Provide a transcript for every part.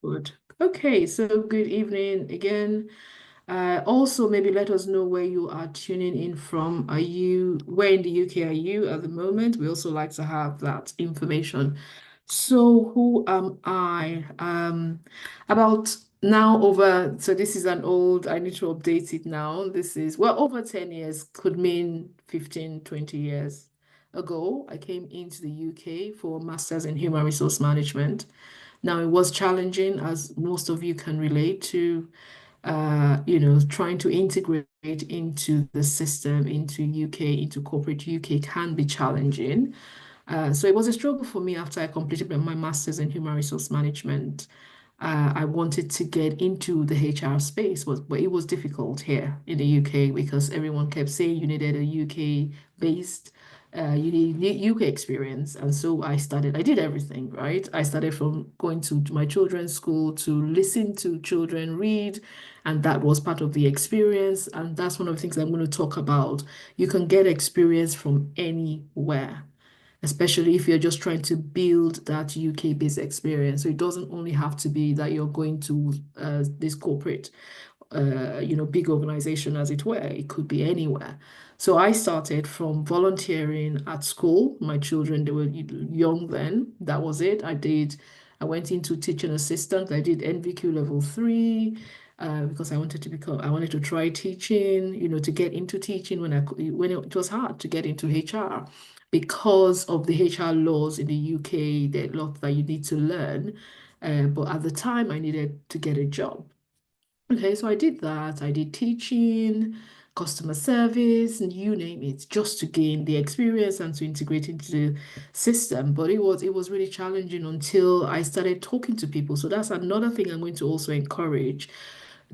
Good. Okay, so good evening again. Also, maybe let us know where you are tuning in from. Where in the UK are you at the moment? We also like to have that information. So, who am I? About now so this is an old, I need to update it now. This is, well, over 10 years, could mean 15, 20 years ago. I came into the UK for a master's in human resource management. Now, it was challenging, as most of you can relate to, trying to integrate into the system, into UK, into corporate UK can be challenging. So it was a struggle for me after I completed my master's in human resource management. I wanted to get into the HR space, but it was difficult here in the UK because everyone kept saying you needed a UK based, you need UK experience. And so I did everything, right? I started from going to my children's school to listen to children read, and that was part of the experience. And that's one of the things I'm going to talk about. You can get experience from anywhere, especially if you're just trying to build that UK-based experience. So it doesn't only have to be that you're going to this corporate, big organization, as it were. It could be anywhere. So I started from volunteering at school. My children, they were young then. That was it. I went into teaching assistant. I did NVQ level 3. Because I wanted to try teaching, to get into teaching when it was hard to get into HR because of the HR laws in the UK. There are lots that you need to learn. But at the time, I needed to get a job. Okay, so I did that. I did teaching, customer service, and you name it, just to gain the experience and to integrate into the system. But it was really challenging until I started talking to people. So that's another thing I'm going to also encourage,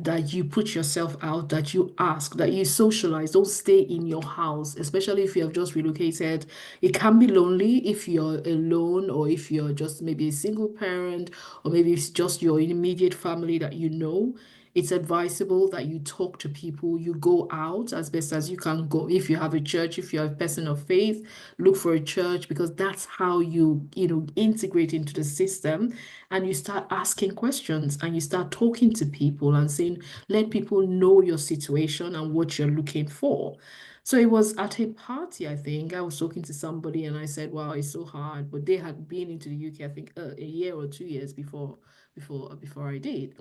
that you put yourself out, that you ask, that you socialize. Don't stay in your house, especially if you have just relocated. It can be lonely if you're alone, or if you're just maybe a single parent, or maybe it's just your immediate family that you know. It's advisable that you talk to people, you go out as best as you can go. If you have a church, if you're a person of faith, look for a church, because that's how you integrate into the system, and you start asking questions and you start talking to people and saying, let people know your situation and what you're looking for. So it was at a party, I think. I was talking to somebody and I said, wow, it's so hard. But they had been into the UK, I think, a year or 2 years before I did.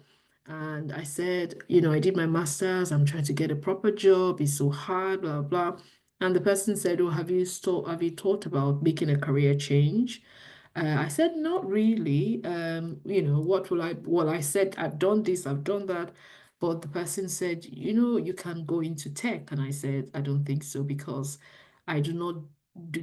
And I said, I did my master's, I'm trying to get a proper job, it's so hard, blah, blah. And the person said, oh, have you thought about making a career change? I said, not really. Well, I said, I've done this, I've done that. But the person said, you can go into tech. And I said, I don't think so, because I do not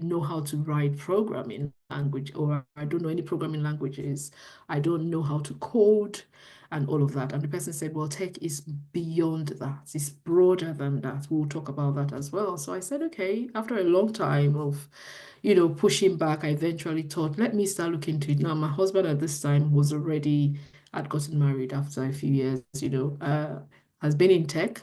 know how to write programming language, or I don't know any programming languages. I don't know how to code and all of that. And the person said, well, tech is beyond that. It's broader than that. We'll talk about that as well. So I said, okay, after a long time of pushing back, I eventually thought, let me start looking into it. Now, my husband at this time had gotten married after a few years, has been in tech.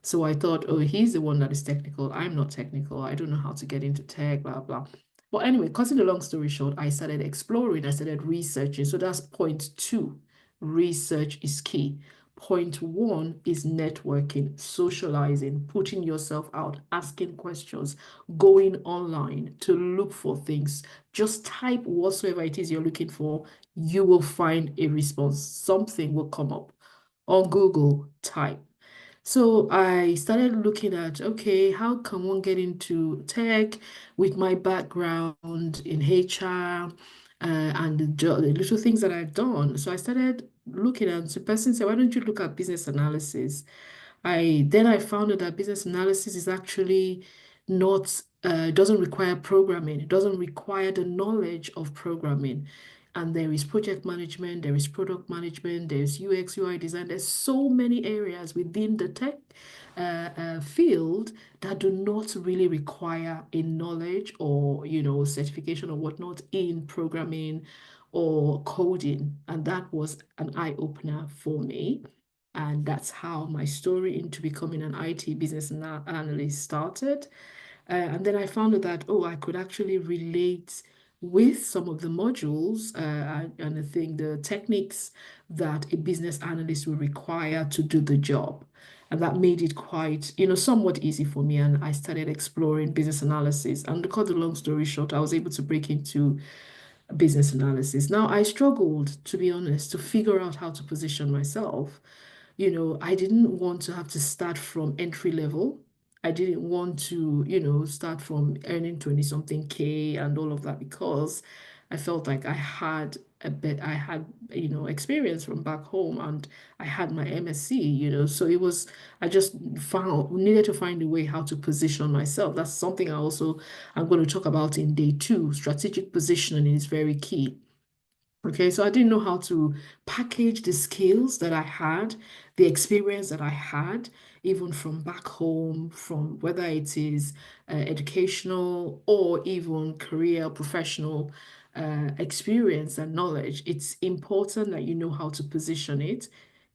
So I thought, oh, he's the one that is technical. I'm not technical. I don't know how to get into tech, blah, blah. But anyway, cutting the long story short, I started exploring, I started researching. So that's point two. Research is key. Point one is networking, socializing, putting yourself out, asking questions, going online to look for things. Just type whatsoever it is you're looking for, you will find a response. Something will come up. On Google, type. So I started looking at, okay, how can one get into tech with my background in HR, and the little things that I've done. So I started looking at, the person said, why don't you look at business analysis? I found out that business analysis is actually not doesn't require programming. It doesn't require the knowledge of programming. And there is project management, there is product management, there's UX, UI design. There's so many areas within the tech field that do not really require a knowledge or certification or whatnot in programming or coding. And that was an eye opener for me. And that's how my story into becoming an IT business analyst started. And then I found out that, oh, I could actually relate with some of the modules and I think the techniques that a business analyst will require to do the job. And that made it quite, somewhat easy for me. And I started exploring business analysis. And to cut the long story short, I was able to break into business analysis. Now, I struggled, to be honest, to figure out how to position myself. I didn't want to have to start from entry level. I didn't want to, start from earning 20 something K and all of that because I felt like I had, experience from back home and I had my MSc, so I just needed to find a way how to position myself. That's something I'm going to talk about in day two. Strategic positioning is very key. Okay, so I didn't know how to package the skills that I had, the experience that I had, even from back home, from whether it is educational or even career, professional experience and knowledge. It's important that you know how to position it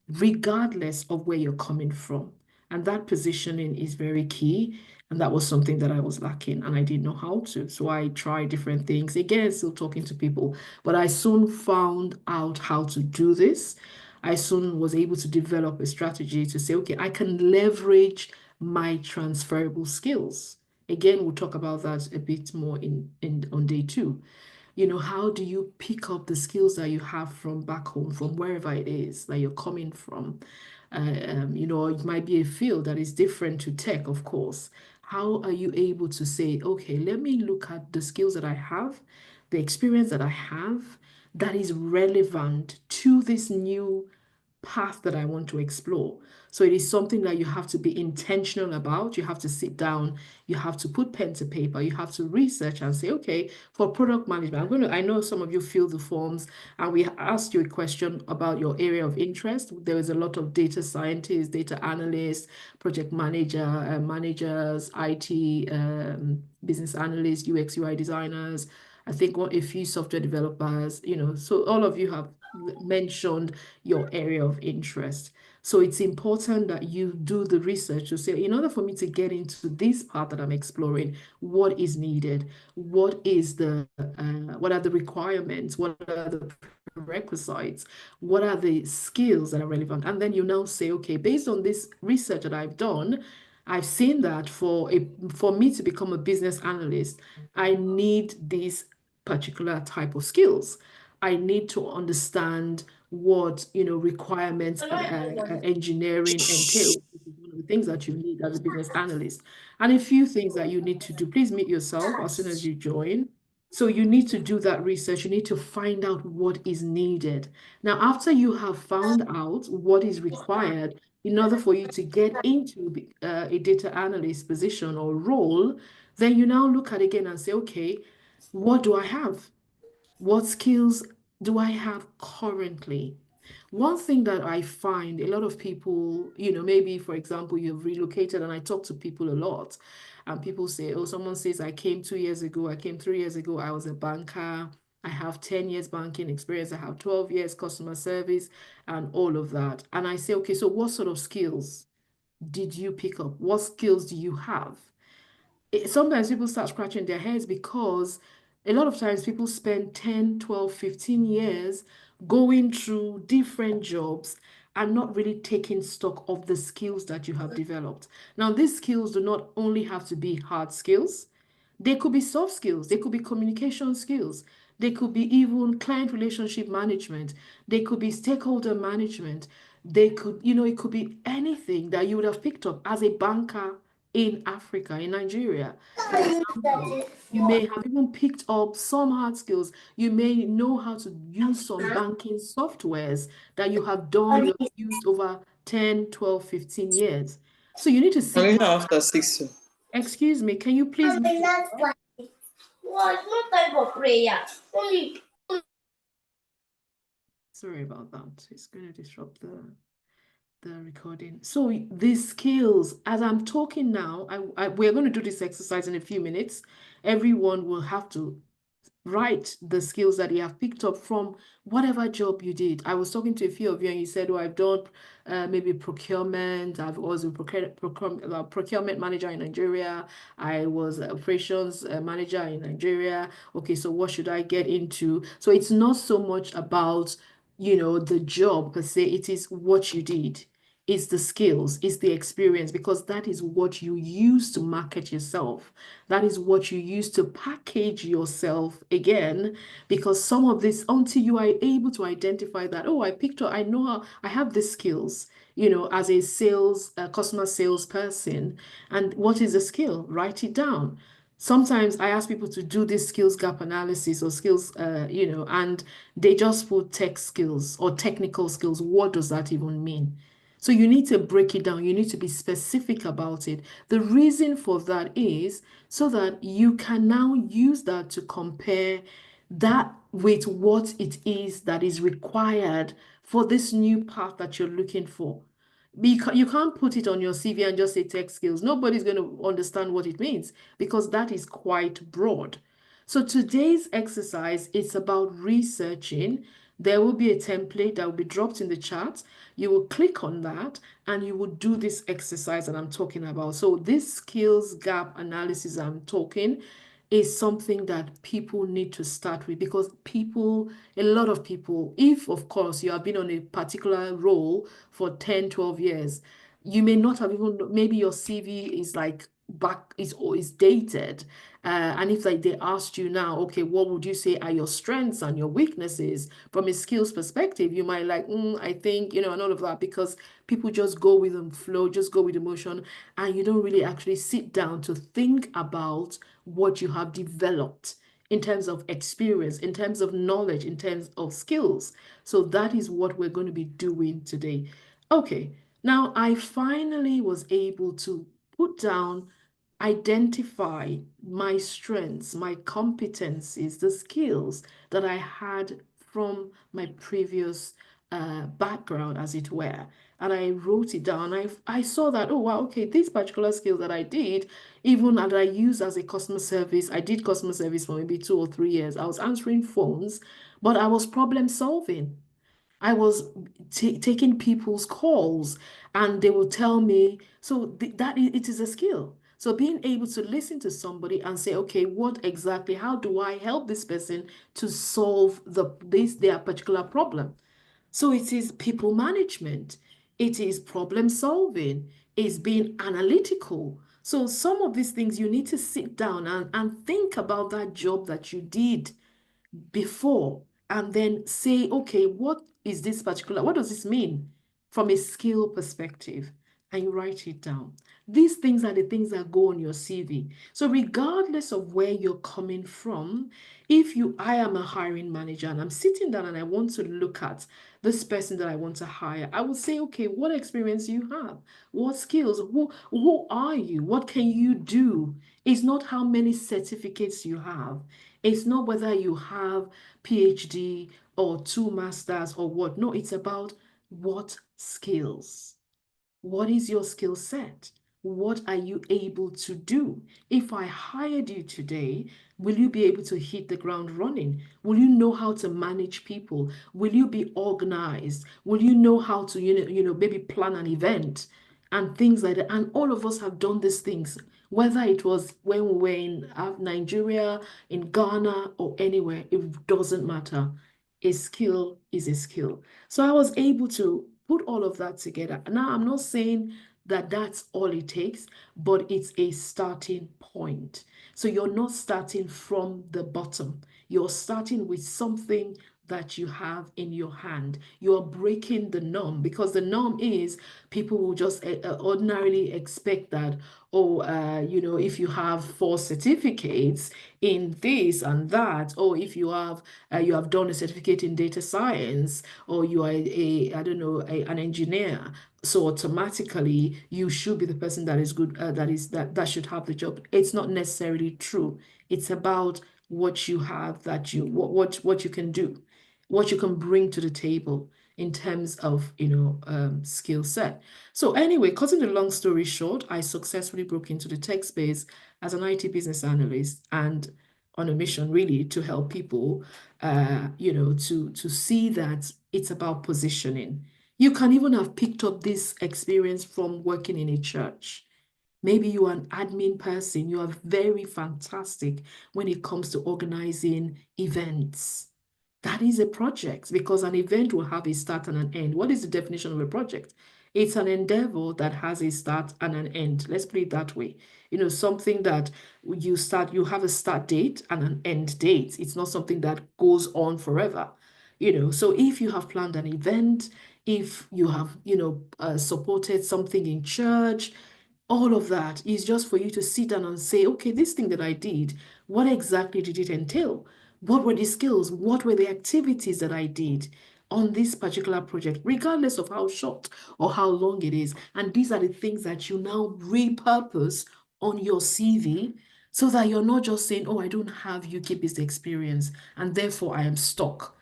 regardless of where you're coming from. And that positioning is very key. And that was something that I was lacking and I didn't know how to. So I tried different things. Again, still talking to people, but I soon found out how to do this. I soon was able to develop a strategy to say, okay, I can leverage my transferable skills. Again, we'll talk about that a bit more in on day two. How do you pick up the skills that you have from back home, from wherever it is that you're coming from? It might be a field that is different to tech, of course. How are you able to say, okay, let me look at the skills that I have, the experience that I have that is relevant to this new path that I want to explore. So it is something that you have to be intentional about. You have to sit down, you have to put pen to paper, you have to research and say, okay, for product management, I know some of you fill the forms and we asked you a question about your area of interest. There is a lot of data scientists, data analysts, project managers, IT, business analysts, UX, UI designers. I think a few software developers, so all of you have mentioned your area of interest. So it's important that you do the research to say, in order for me to get into this part that I'm exploring, what is needed? What are the requirements? What are the prerequisites? What are the skills that are relevant? And then you now say, okay, based on this research that I've done, I've seen that for me to become a business analyst, I need these particular type of skills. I need to understand what requirements engineering entails. This is one of the things that you need as a business analyst, and a few things that you need to do. Please meet yourself as soon as you join. So you need to do that research. You need to find out what is needed. Now, after you have found out what is required in order for you to get into a data analyst position or role, then you now look at it again and say, okay, what do I have? What skills do I have currently? One thing that I find a lot of people, maybe for example, you've relocated, and I talk to people a lot, and people say, oh, someone says, I came 2 years ago, I came 3 years ago, I was a banker, I have 10 years banking experience, I have 12 years customer service, and all of that. And I say, okay, so what sort of skills did you pick up? What skills do you have? Sometimes people start scratching their heads because a lot of times people spend 10, 12, 15 years going through different jobs and not really taking stock of the skills that you have developed. Now, these skills do not only have to be hard skills, they could be soft skills, they could be communication skills, they could be even client relationship management, they could be stakeholder management, they could, it could be anything that you would have picked up as a banker in Africa, in Nigeria, for example. You may have even picked up some hard skills. You may know how to use some banking softwares that you have done, you have used over 10, 12, 15 years. So you need to sit Only down. now after 6. Excuse me, can you please mute yourself? Well, it's not time for prayer. Only Sorry about that. It's going to disrupt the recording. So these skills, as I'm talking now, we're going to do this exercise in a few minutes. Everyone will have to write the skills that you have picked up from whatever job you did. I was talking to a few of you and you said, oh, I've done maybe procurement. I've also procurement manager in Nigeria. I was operations manager in Nigeria. Okay, so what should I get into? So it's not so much about, the job per se. It is what you did. It's the skills, it's the experience, because that is what you use to market yourself. That is what you use to package yourself again, because some of this, until you are able to identify that, oh, I picked up, I know how, I have the skills, as a customer salesperson. And what is a skill? Write it down. Sometimes I ask people to do this skills gap analysis or skills, and they just put tech skills or technical skills. What does that even mean? So you need to break it down. You need to be specific about it. The reason for that is so that you can now use that to compare that with what it is that is required for this new path that you're looking for. Because you can't put it on your CV and just say tech skills. Nobody's going to understand what it means because that is quite broad. So today's exercise is about researching. There will be a template that will be dropped in the chat. You will click on that and you will do this exercise that I'm talking about. So this skills gap analysis I'm talking is something that people need to start with because a lot of people, if of course you have been on a particular role for 10, 12 years, you may not have even, maybe your CV is like back, is dated. And if like they asked you now, okay, what would you say are your strengths and your weaknesses from a skills perspective? You might like, I think, and all of that because people just go with the flow, just go with emotion, and you don't really actually sit down to think about what you have developed in terms of experience, in terms of knowledge, in terms of skills. So that is what we're going to be doing today. Okay, now I finally was able to put down, identify my strengths, my competencies, the skills that I had from my previous background, as it were. And I wrote it down. I saw that, oh, wow, okay, this particular skill that I did, even that I used as a customer service, I did customer service for maybe 2 or 3 years. I was answering phones, but I was problem solving. I was taking people's calls and they will tell me, so it is a skill. So being able to listen to somebody and say, okay, what exactly, how do I help this person to solve their particular problem? So it is people management, it is problem solving, it's being analytical. So some of these things you need to sit down and think about that job that you did before and then say, okay, what does this mean from a skill perspective? And you write it down. These things are the things that go on your CV. So regardless of where you're coming from, I am a hiring manager and I'm sitting down and I want to look at this person that I want to hire, I will say, okay, what experience you have? What skills? Who are you? What can you do? It's not how many certificates you have. It's not whether you have PhD or two masters or what. No, it's about what skills. What is your skill set? What are you able to do? If I hired you today, will you be able to hit the ground running? Will you know how to manage people? Will you be organized? Will you know how to, maybe plan an event and things like that? And all of us have done these things, whether it was when we were in Nigeria, in Ghana, or anywhere, it doesn't matter. A skill is a skill. So I was able to put all of that together. Now, I'm not saying that that's all it takes, but it's a starting point. So you're not starting from the bottom. You're starting with something that you have in your hand. You're breaking the norm because the norm is people will just ordinarily expect that, oh, if you have 4 certificates in this and that, or if you have done a certificate in data science, or you are I don't know, an engineer. So automatically you should be the person that is good, that should have the job. It's not necessarily true. It's about what you have what you can do, what you can bring to the table in terms of skill set. So anyway, cutting the long story short, I successfully broke into the tech space as an IT business analyst, and on a mission really to help people, to see that it's about positioning. You can even have picked up this experience from working in a church. Maybe you are an admin person, you are very fantastic when it comes to organizing events. That is a project because an event will have a start and an end. What is the definition of a project? It's an endeavor that has a start and an end. Let's put it that way. Something that you have a start date and an end date. It's not something that goes on forever. So if you have planned an event, if you have, supported something in church, all of that is just for you to sit down and say, okay, this thing that I did, what exactly did it entail? What were the skills? What were the activities that I did on this particular project, regardless of how short or how long it is? And these are the things that you now repurpose on your CV so that you're not just saying, oh, I don't have UK-based experience and therefore I am stuck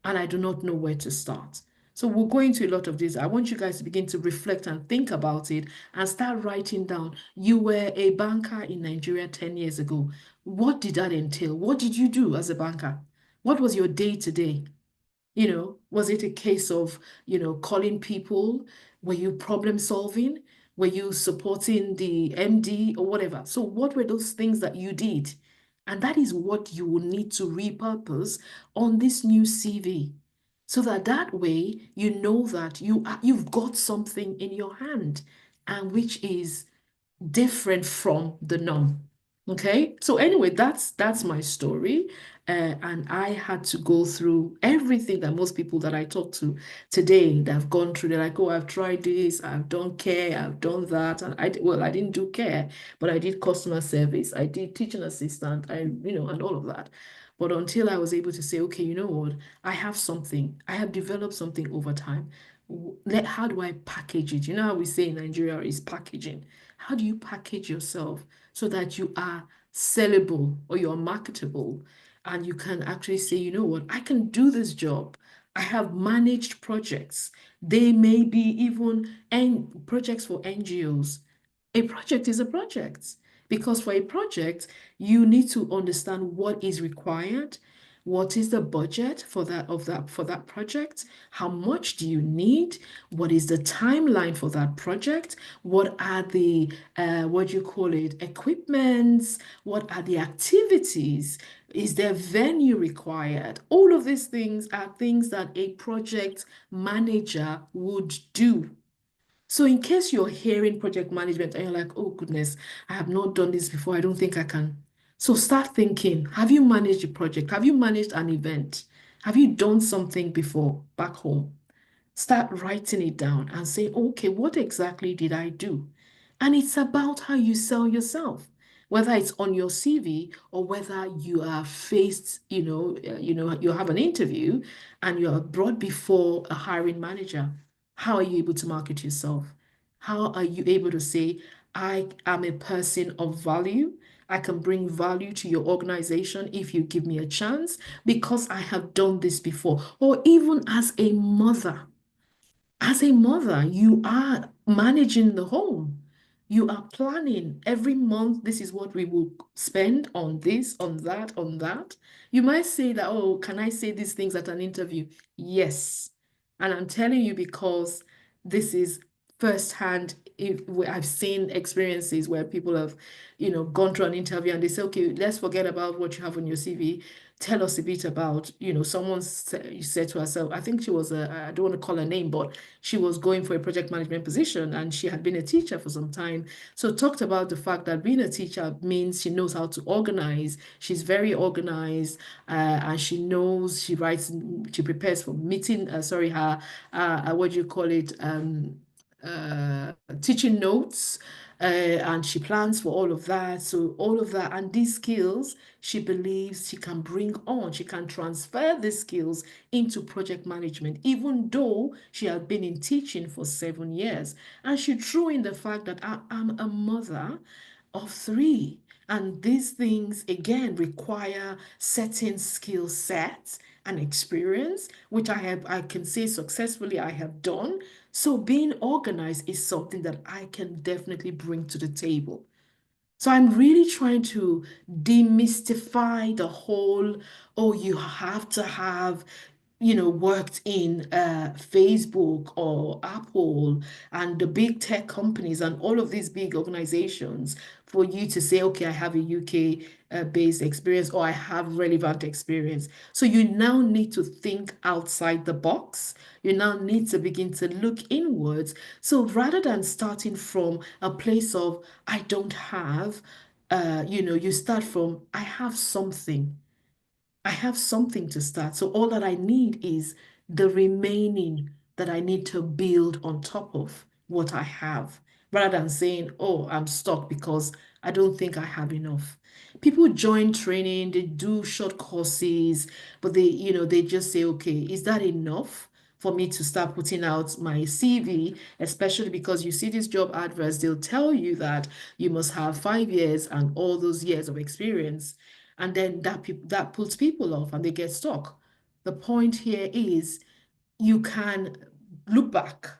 and I do not know where to start. So we'll go into a lot of this. I want you guys to begin to reflect and think about it and start writing down. You were a banker in Nigeria 10 years ago. What did that entail? What did you do as a banker? What was your day to day? Was it a case of, calling people? Were you problem solving? Were you supporting the MD or whatever? So what were those things that you did? And that is what you will need to repurpose on this new CV. So that way you know that you've got something in your hand and which is different from the norm. Okay, so anyway, that's my story, and I had to go through everything that most people that I talk to today that have gone through. They're like, "Oh, I've tried this, I've done care, I've done that," and I didn't do care, but I did customer service, I did teaching assistant, and all of that. But until I was able to say, okay, you know what, I have something, I have developed something over time. How do I package it? You know how we say in Nigeria is packaging. How do you package yourself so that you are sellable or you're marketable and you can actually say, you know what, I can do this job. I have managed projects. They may be even projects for NGOs. A project is a project because for a project, you need to understand what is required. What is the budget for that project? How much do you need? What is the timeline for that project? What are the what do you call it, equipments? What are the activities? Is there venue required? All of these things are things that a project manager would do. So in case you're hearing project management and you're like, oh goodness, I have not done this before, I don't think I can. So start thinking, have you managed a project? Have you managed an event? Have you done something before back home? Start writing it down and say, okay, what exactly did I do? And it's about how you sell yourself, whether it's on your CV or whether you are faced, you have an interview and you are brought before a hiring manager. How are you able to market yourself? How are you able to say, I am a person of value? I can bring value to your organization if you give me a chance because I have done this before. Or even as a mother, you are managing the home. You are planning every month. This is what we will spend on this, on that, on that. You might say that, oh, can I say these things at an interview? Yes. And I'm telling you because this is firsthand. I've seen experiences where people have, gone through an interview and they say, okay, let's forget about what you have on your CV. Tell us a bit about, someone said to herself, I think she was I don't want to call her name, but she was going for a project management position and she had been a teacher for some time. So talked about the fact that being a teacher means she knows how to organize. She's very organized, and she writes, she prepares for meeting, sorry, her, what do you call it? Teaching notes, and she plans for all of that. So all of that and these skills, she believes she can bring on, she can transfer these skills into project management, even though she had been in teaching for 7 years. And she threw in the fact that I'm a mother of three. And these things, again, require certain skill sets and experience, which I can say successfully I have done. So being organized is something that I can definitely bring to the table. So I'm really trying to demystify the whole, oh, you have to have, worked in Facebook or Apple and the big tech companies and all of these big organizations for you to say, okay, I have a UK based experience or I have relevant experience. So you now need to think outside the box. You now need to begin to look inwards. So rather than starting from a place of, I don't have, you start from, I have something. I have something to start. So all that I need is the remaining that I need to build on top of what I have, rather than saying, oh, I'm stuck because I don't think I have enough. People join training, they do short courses, but they just say, okay, is that enough for me to start putting out my CV, especially because you see these job adverts, they'll tell you that you must have 5 years and all those years of experience. And then that puts people off and they get stuck. The point here is you can look back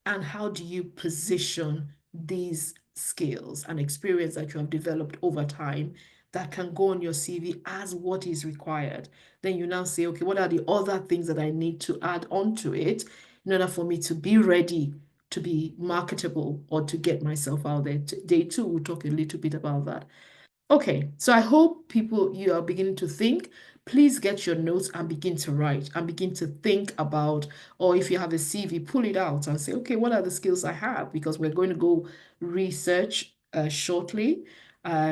and how do you position these skills and experience that you have developed over time that can go on your CV as what is required. Then you now say, okay, what are the other things that I need to add onto it in order for me to be ready to be marketable or to get myself out there? Day two, we'll talk a little bit about that. Okay, so I hope people you are beginning to think. Please get your notes and begin to write and begin to think about, or if you have a CV, pull it out and say, okay, what are the skills I have? Because we're going to go research shortly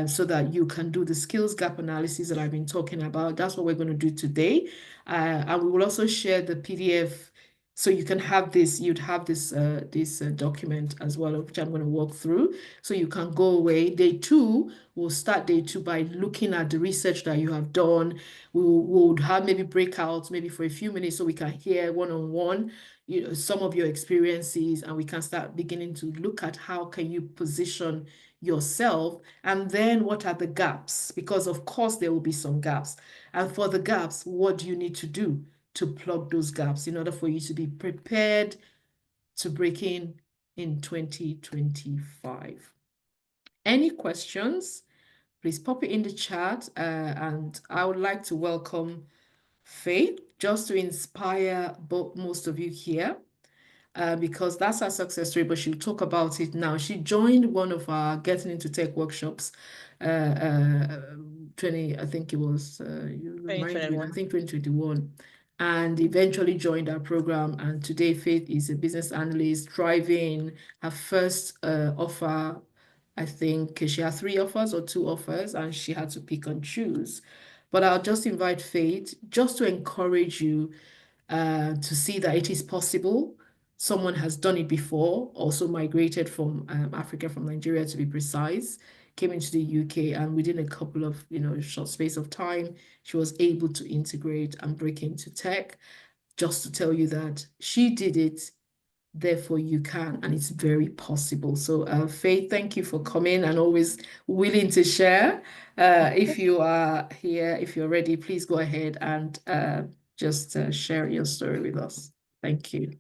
so that you can do the skills gap analysis that I've been talking about. That's what we're going to do today. And we will also share the PDF so you can have this, you'd have this document as well, which I'm going to walk through. So you can go away. Day two, we'll start day two by looking at the research that you have done. We'll have maybe breakouts, maybe for a few minutes, so we can hear one-on-one, some of your experiences, and we can start beginning to look at how can you position yourself, and then what are the gaps? Because of course there will be some gaps. And for the gaps, what do you need to do to plug those gaps in order for you to be prepared to break in 2025? Any questions? Please pop it in the chat. And I would like to welcome Faith just to inspire most of you here because that's our success story, but she'll talk about it now. She joined one of our Getting into Tech workshops, uh, uh, 20, I think it was, you remind me, I 2021. think 2021, and eventually joined our program. And today, Faith is a business analyst, driving her first offer. I think she had three offers or two offers, and she had to pick and choose. But I'll just invite Faith just to encourage you to see that it is possible. Someone has done it before, also migrated from Africa, from Nigeria to be precise, came into the UK, and within a couple of, short space of time, she was able to integrate and break into tech. Just to tell you that she did it, therefore you can, and it's very possible. So, Faith, thank you for coming and always willing to share. If you are here, if you're ready, please go ahead and just share your story with us. Thank you.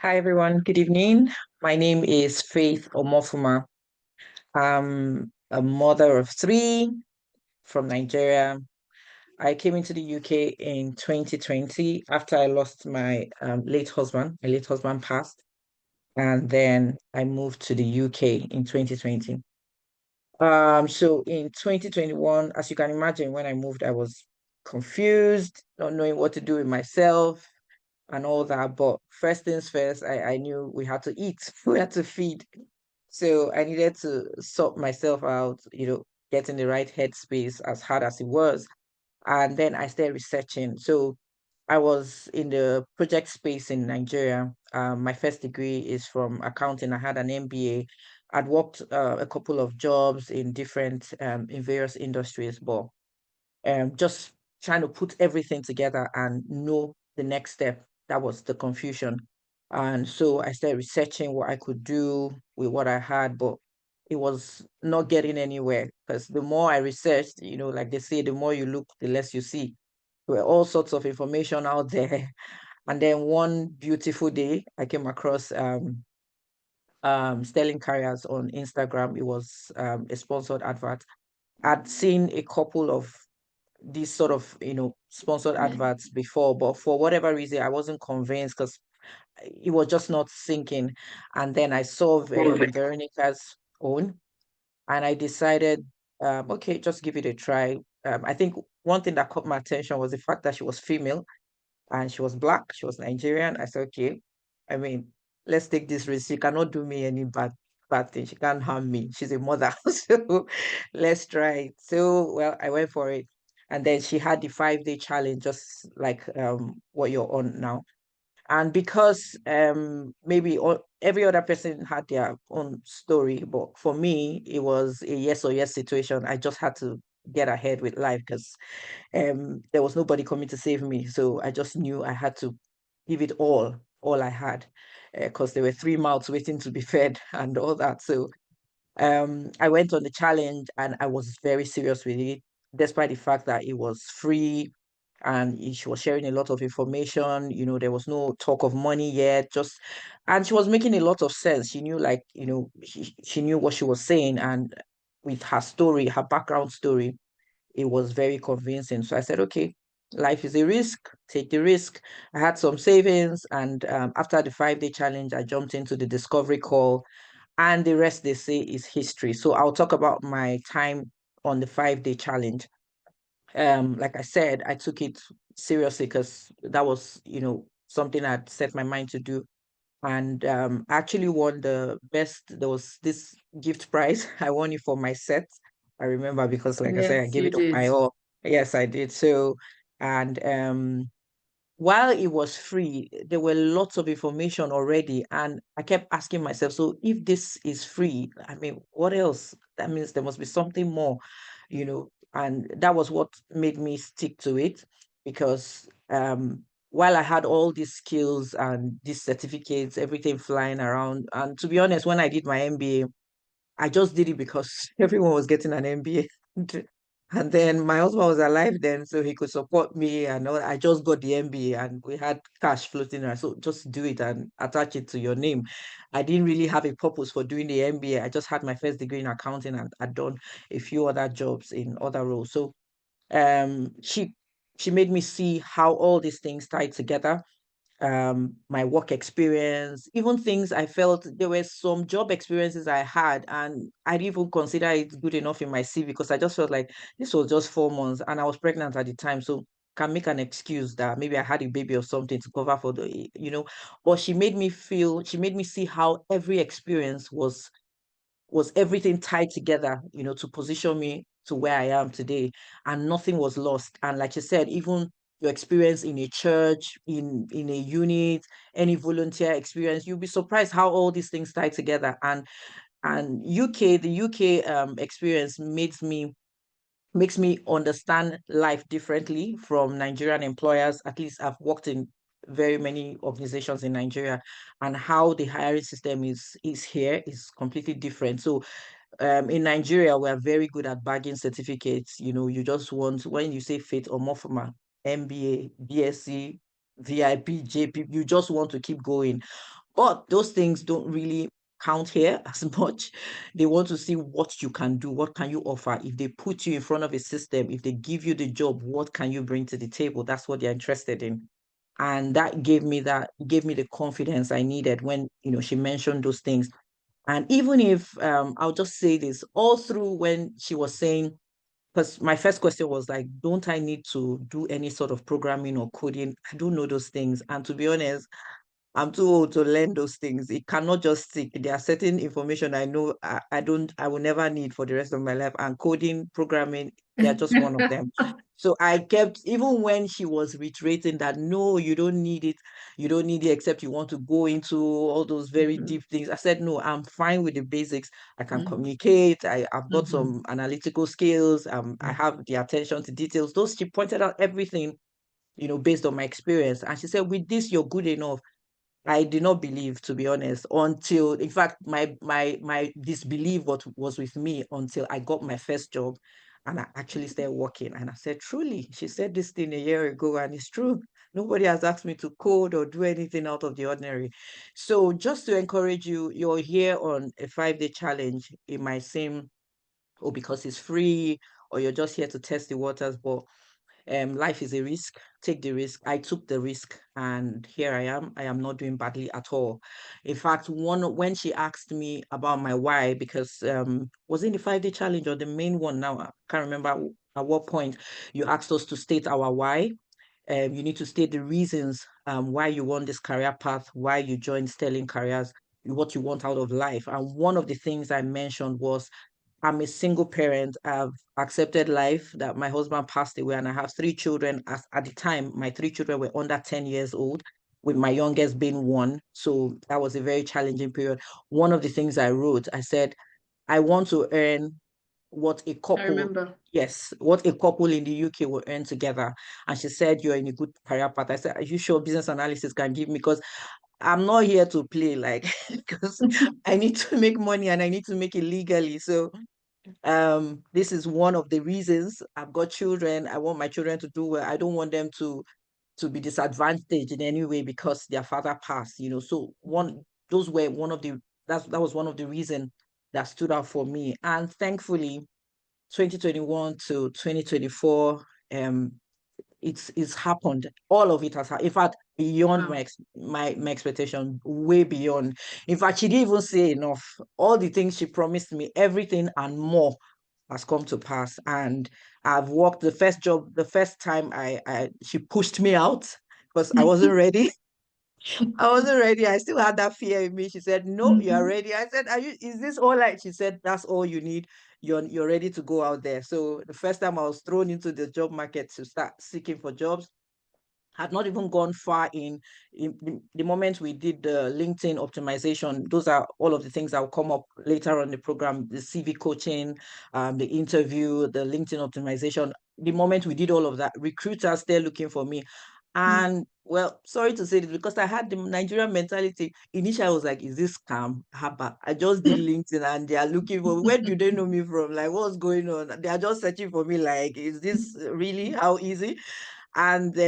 Hi, everyone. Good evening. My name is Faith Omofuma. I'm a mother of three from Nigeria. I came into the UK in 2020 after I lost my late husband. My late husband passed, and then I moved to the UK in 2020. So in 2021, as you can imagine, when I moved, I was confused, not knowing what to do with myself and all that. But first things first, I knew we had to eat, we had to feed. So I needed to sort myself out, get in the right headspace, as hard as it was. And then I started researching. So I was in the project space in Nigeria. My first degree is from accounting. I had an MBA. I'd worked a couple of jobs in different in various industries, but just trying to put everything together and know the next step. That was the confusion. And so I started researching what I could do with what I had, but it was not getting anywhere because the more I researched, like they say, the more you look, the less you see. There were all sorts of information out there. And then one beautiful day, I came across Sterling Carriers on Instagram. It was a sponsored advert. I'd seen a couple of these sort of, sponsored adverts before, but for whatever reason, I wasn't convinced because it was just not sinking. And then I saw Veronica's own, and I decided, okay, just give it a try. I think one thing that caught my attention was the fact that she was female and she was black, she was Nigerian. I said, okay, I mean, let's take this risk. She cannot do me any bad thing. She can't harm me. She's a mother. So let's try it. So well, I went for it. And then she had the 5-day challenge, just like what you're on now. And because maybe every other person had their own story, but for me, it was a yes or yes situation. I just had to get ahead with life because there was nobody coming to save me. So I just knew I had to give it all I had, because there were 3 mouths waiting to be fed and all that. So I went on the challenge and I was very serious with it, despite the fact that it was free and she was sharing a lot of information. There was no talk of money yet, and she was making a lot of sense. She knew, like, she knew what she was saying, and with her story, her background story, it was very convincing. So I said, okay, life is a risk, take the risk. I had some savings, and after the 5-day challenge, I jumped into the discovery call, and the rest, they say, is history. So I'll talk about my time on the 5-day challenge. Like I said, I took it seriously because that was, something I'd set my mind to do. And I actually won the best. There was this gift prize. I won it for my set. I remember because, like I said, I Yes, gave you it up my did. all. Yes, I did. So, and while it was free, there were lots of information already. And I kept asking myself, so if this is free, I mean, what else? That means there must be something more, and that was what made me stick to it because while I had all these skills and these certificates, everything flying around, and to be honest, when I did my MBA, I just did it because everyone was getting an MBA. And then my husband was alive then, so he could support me. And all. I just got the MBA and we had cash floating around. So just do it and attach it to your name. I didn't really have a purpose for doing the MBA. I just had my first degree in accounting and I'd done a few other jobs in other roles. So um, she she made me see how all these things tied together, my work experience, even things I felt there were some job experiences I had, and I didn't even consider it good enough in my CV because I just felt like this was just 4 months and I was pregnant at the time. So can make an excuse that maybe I had a baby or something to cover for but she made me see how every experience was everything tied together, to position me to where I am today. And nothing was lost. And like you said, even your experience in a church, in a unit, any volunteer experience, you'll be surprised how all these things tie together. And the UK experience makes me understand life differently from Nigerian employers. At least I've worked in very many organizations in Nigeria, and how the hiring system is here is completely different. So in Nigeria, we are very good at bagging certificates. You just want, when you say Faith or Mofama, MBA, BSc, VIP, JP, you just want to keep going. But those things don't really count here as much. They want to see what you can do, what can you offer. If they put you in front of a system, if they give you the job, what can you bring to the table? That's what they're interested in. And that gave me the confidence I needed when, she mentioned those things. And even if I'll just say this, all through when she was saying, because my first question was like, don't I need to do any sort of programming or coding? I don't know those things. And to be honest, I'm too old to learn those things. It cannot just stick. There are certain information I know I will never need for the rest of my life. And coding, programming, they're just one of them. So I kept, even when she was reiterating that, no, you don't need it. You don't need it except you want to go into all those very Mhm, deep things. I said, no, I'm fine with the basics. I can mhm, communicate. I've got mhm, some analytical skills. I mhm. have the attention to details. She pointed out everything, based on my experience. And she said, with this, you're good enough. I did not believe, to be honest, until, in fact, my disbelief was with me until I got my first job and I actually started working. And I said, truly, she said this thing a year ago and it's true. Nobody has asked me to code or do anything out of the ordinary. So just to encourage you, you're here on a 5-day challenge. It might seem, oh, because it's free, or you're just here to test the waters, but life is a risk. Take the risk. I took the risk, and here I am. I am not doing badly at all. In fact, when she asked me about my why, because was it the 5-day challenge or the main one now? I can't remember at what point you asked us to state our why. You need to state the reasons why you want this career path, why you joined Sterling Careers, what you want out of life. And one of the things I mentioned was I'm a single parent. I've accepted life that my husband passed away, and I have 3 children. At the time, my 3 children were under 10 years old, with my youngest being 1. So that was a very challenging period. One of the things I wrote, I said, I want to earn what a I couple, remember. yes, what a couple in the UK will earn together. And she said, you're in a good career path. I said, are you sure business analysis can give me? Because I'm not here to play, like, because I need to make money and I need to make it legally. So this is one of the reasons. I've got children. I want my children to do well. I don't want them to be disadvantaged in any way because their father passed, So those were one of the that was one of the reasons that stood out for me. And thankfully, 2021 to 2024, um, it's happened. All of it has in fact, beyond Wow. my expectation, way beyond. In fact, she didn't even say enough. All the things she promised me, everything and more has come to pass. And I've worked the first job, the first time I she pushed me out because I wasn't ready. I wasn't ready. I still had that fear in me. She said, "No, you are Mhm. ready." I said, "Are you? Is this all right?" She said, "That's all you need. You're ready to go out there." So the first time I was thrown into the job market to start seeking for jobs, had not even gone far in the moment we did the LinkedIn optimization. Those are all of the things that will come up later on the program, the CV coaching, the interview, the LinkedIn optimization. The moment we did all of that, recruiters, they're looking for me. Mm. And well, sorry to say this, because I had the Nigerian mentality. Initially, I was like, is this scam? Haba. I just did LinkedIn and they are looking for, where do they know me from? Like, what's going on? They are just searching for me. Like, is this really how easy? And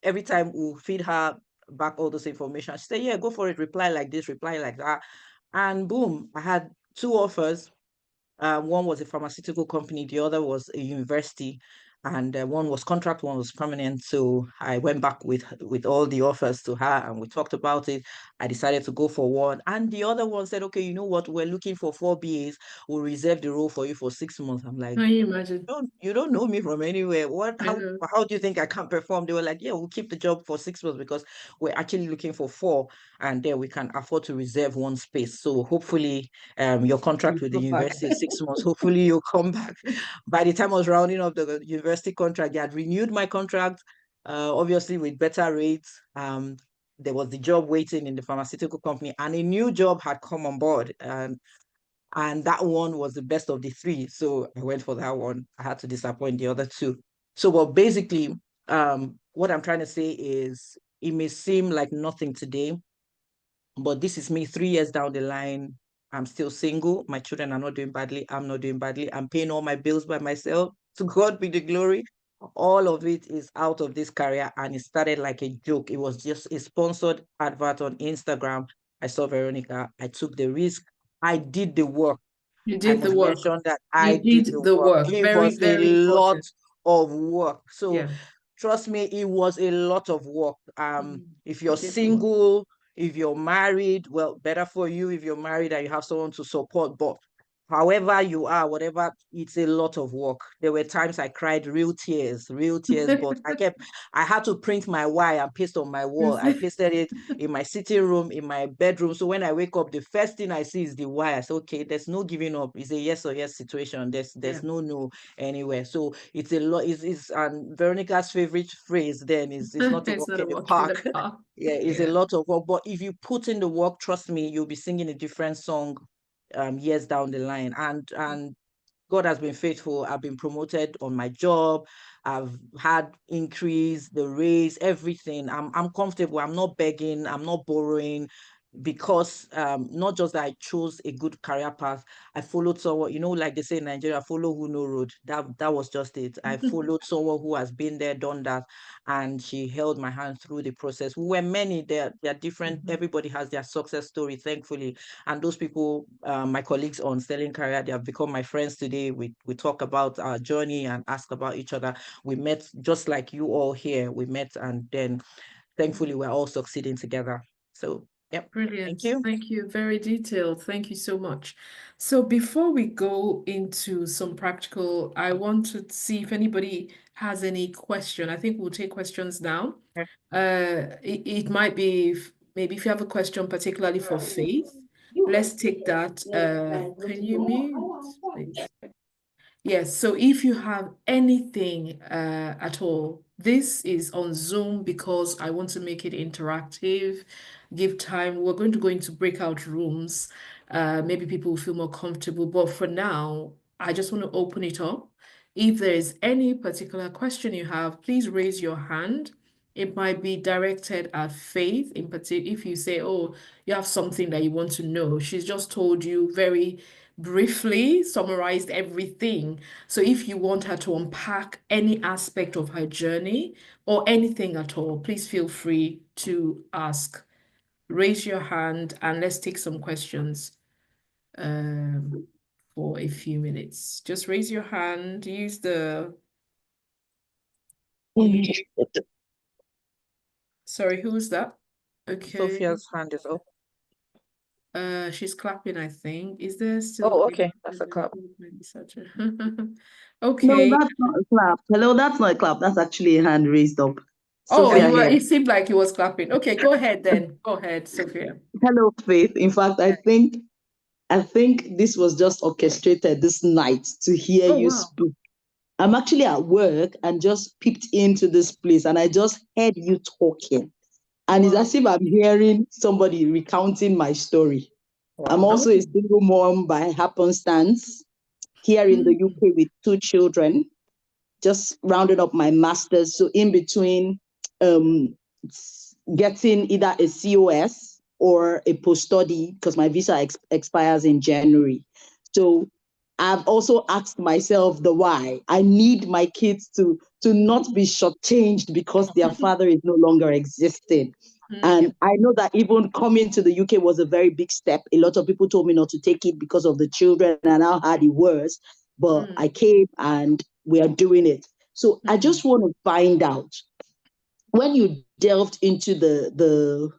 every time we feed her back all this information, she said, yeah, go for it, reply like this, reply like that. And boom, I had 2 offers. One was a pharmaceutical company, the other was a university, and one was contract, one was permanent. So I went back with all the offers to her, and we talked about it. I decided to go for one, and the other one said, okay, you know what, we're looking for 4 BAs. We'll reserve the role for you for 6 months. I'm like, Can you imagine? you don't know me from anywhere. What I know. how do you think I can perform? They were like, yeah, we'll keep the job for 6 months because we're actually looking for 4, and then we can afford to reserve one space. So hopefully your contract You with the go back. university is 6 months. Hopefully you'll come back. By the time I was rounding up the university contract, they had renewed my contract, obviously with better rates. There was the job waiting in the pharmaceutical company, and a new job had come on board. And that one was the best of the 3. So I went for that one. I had to disappoint the other 2. So, but basically, what I'm trying to say is it may seem like nothing today, but this is me 3 years down the line. I'm still single. My children are not doing badly. I'm not doing badly. I'm paying all my bills by myself. To God be the glory. All of it is out of this career, and it started like a joke. It was just a sponsored advert on Instagram. I saw Veronica. I took the risk. I did the work. You I did the must work. mention that I You did did the the work. work. It Very, was a very lot important. of work. So Yeah. trust me, it was a lot of work. If You you're did the work. single, if you're married, well, better for you if you're married and you have someone to support. But however you are, whatever, it's a lot of work. There were times I cried real tears, but I had to print my why and paste on my wall. I pasted it in my sitting room, in my bedroom. So when I wake up, the first thing I see is the why. I say, okay, there's no giving up. It's a yes or yes situation. There's Yeah. no anywhere. So it's a lot. It's and Veronica's favorite phrase then is it's not a It's walk not a in the walk in the park. park. Yeah, it's a Yeah. lot of work. But if you put in the work, trust me, you'll be singing a different song years down the line. And God has been faithful. I've been promoted on my job. I've had increase, the raise, everything. I'm comfortable. I'm not begging. I'm not borrowing. because not just that I chose a good career path, I followed someone, like they say in Nigeria, follow who know road. That was just it. I followed someone who has been there, done that, and she held my hand through the process. We were many, they're different, everybody has their success story, thankfully. And those people, my colleagues on Selling Career, they have become my friends today. We talk about our journey and ask about each other. We met just like you all here. We met, and then thankfully we're all succeeding together. So yep. Brilliant. Thank you. Thank you. Very detailed. Thank you so much. So before we go into some practical, I want to see if anybody has any question. I think we'll take questions now. It might be maybe if you have a question particularly for Faith, let's take that. Can you mute, please? Yes, so if you have anything at all, this is on Zoom because I want to make it interactive, give time. We're going to go into breakout rooms. Maybe people will feel more comfortable. But for now, I just want to open it up. If there is any particular question you have, please raise your hand. It might be directed at Faith in particular. If you say, oh, you have something that you want to know, she's just told you very briefly summarized everything. So if you want her to unpack any aspect of her journey or anything at all, please feel free to ask. Raise your hand and let's take some questions for a few minutes. Just raise your hand, use the sorry, who's that? Okay. Sophia's hand is up. She's clapping, I think. Is there still Oh, okay. That's a clap. Okay. No, that's not a clap. Hello, that's not a clap. That's actually a hand raised up. Oh, Sophia you were, here. it seemed like he was clapping. Okay, go ahead then. Go ahead, Sophia. Hello, Faith. In fact, I think this was just orchestrated this night to hear Oh, you wow. speak. I'm actually at work and just peeped into this place and I just heard you talking. And it's Wow. as if I'm hearing somebody recounting my story. I'm Wow. also a single mom by happenstance here in the UK with 2 children. Just rounded up my master's. So in between getting either a COS or a post-study, because my visa expires in January. So I've also asked myself the why. I need my kids to not be shortchanged because their father is no longer existing. And I know that even coming to the UK was a very big step. A lot of people told me not to take it because of the children and how hard it was. But I came and we are doing it. So I just want to find out, when you delved into the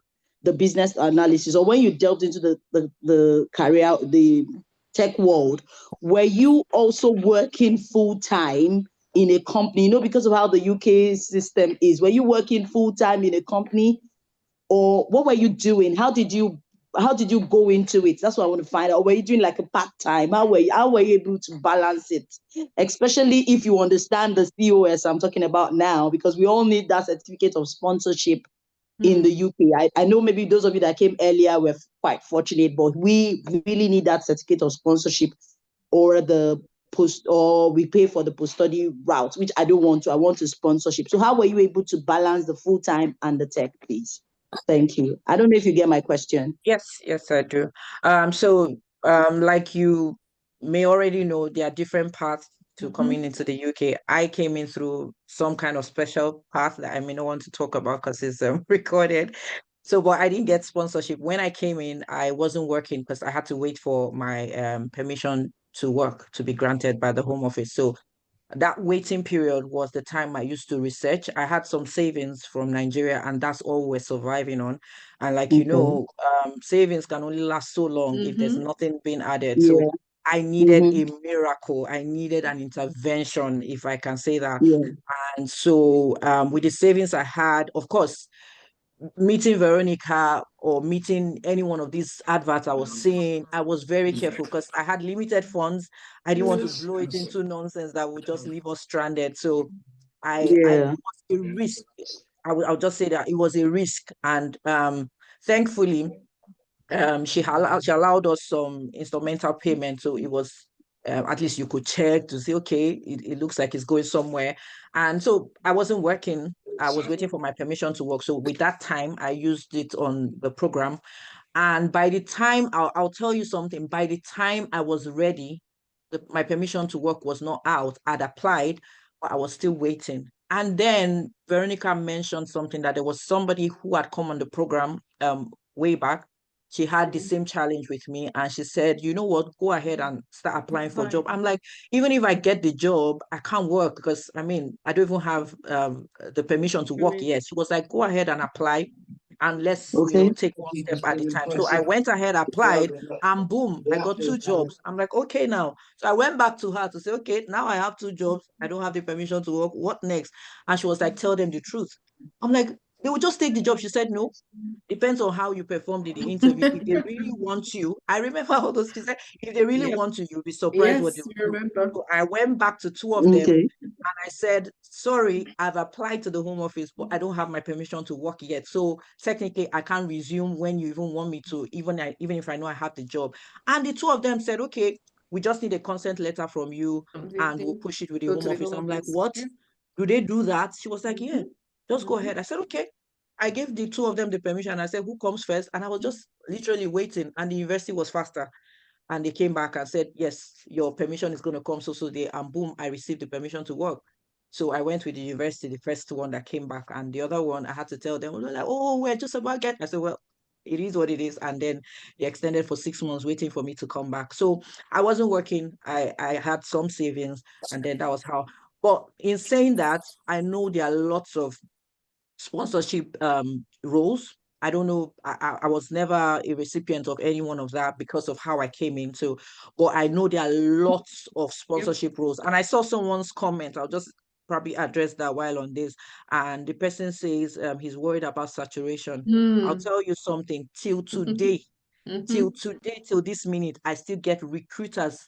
business analysis, or when you delved into the career, the tech world, were you also working full time in a company? Because of how the UK system is, were you working full time in a company, or what were you doing? How did you go into it? That's what I want to find out. Or were you doing like a part-time? How were you able to balance it? Especially if you understand the COS I'm talking about now, because we all need that certificate of sponsorship in the UK. I know maybe those of you that came earlier were quite fortunate, but we really need that certificate of sponsorship, or we pay for the post-study route, which I don't want to. I want to sponsorship. So how were you able to balance the full-time and the tech, please? Thank you. I don't know if you get my question. Yes, I do. So like you may already know, there are different paths to coming into the UK. I came in through some kind of special path that I may not want to talk about because it's recorded. So, but I didn't get sponsorship. When I came in, I wasn't working because I had to wait for my permission to work to be granted by the Home Office. So that waiting period was the time I used to research. I had some savings from Nigeria, and that's all we're surviving on. And like savings can only last so long if there's nothing being added. So Yeah. I needed a miracle. I needed an intervention, if I can say that. Yeah. And so with the savings I had, of course, meeting Veronica or meeting any one of these adverts I was seeing, I was very careful because I had limited funds. I didn't want to blow it into nonsense that would just leave us stranded. So it Yeah. was a risk. I'll just say that it was a risk. And thankfully, she allowed us some instrumental payment. So it was at least you could check to say, okay, it looks like it's going somewhere. And so I wasn't working. I was waiting for my permission to work. So with that time, I used it on the program. And by the time, I'll tell you something, by the time I was ready, my permission to work was not out. I'd applied, but I was still waiting. And then Veronica mentioned something, that there was somebody who had come on the program way back. She had the same challenge with me, and she said, you know what, go ahead and start applying for a job. I'm like, even if I get the job, I can't work because I mean, I don't even have the permission to work yet. She was like, go ahead and apply, and let's, Okay. take one step at a time. So I went ahead, applied, and boom, I got 2 jobs. I'm like, okay, now. So I went back to her to say, okay, now I have 2 jobs. I don't have the permission to work. What next? And she was like, tell them the truth. I'm like, they will just take the job. She said, no, depends on how you performed in the interview. If they really want you, I remember all those. She said, if they really Yep. want you, you'll be surprised what they Yes, you will do. remember. So I went back to 2 of them, Okay. and I said, sorry, I've applied to the Home Office, but I don't have my permission to work yet. So technically, I can't resume when you even want me to, even if I know I have the job. And the 2 of them said, okay, we just need a consent letter from you, and we'll push it with the Go Home to the Office. home I'm like, office. what? Yeah. Do they do that? She was like, yeah, Mhm. just go Mhm. ahead. I said, okay. I gave the 2 of them the permission. I said, who comes first? And I was just literally waiting, and the university was faster. And they came back and said, yes, your permission is going to come so day. And boom, I received the permission to work. So I went with the university, the first one that came back. And the other one, I had to tell them, they were like, oh, we're just about getting. I said, well, it is what it is. And then they extended for 6 months, waiting for me to come back. So I wasn't working. I had some savings, and then that was how. But in saying that, I know there are lots of sponsorship roles. I don't know. I was never a recipient of any one of that because of how I came into, but I know there are lots of Yep. sponsorship roles. And I saw someone's comment. I'll just probably address that while on this. And the person says he's worried about saturation. I'll Mm. tell you something. Mhm. Till this minute, I still get recruiters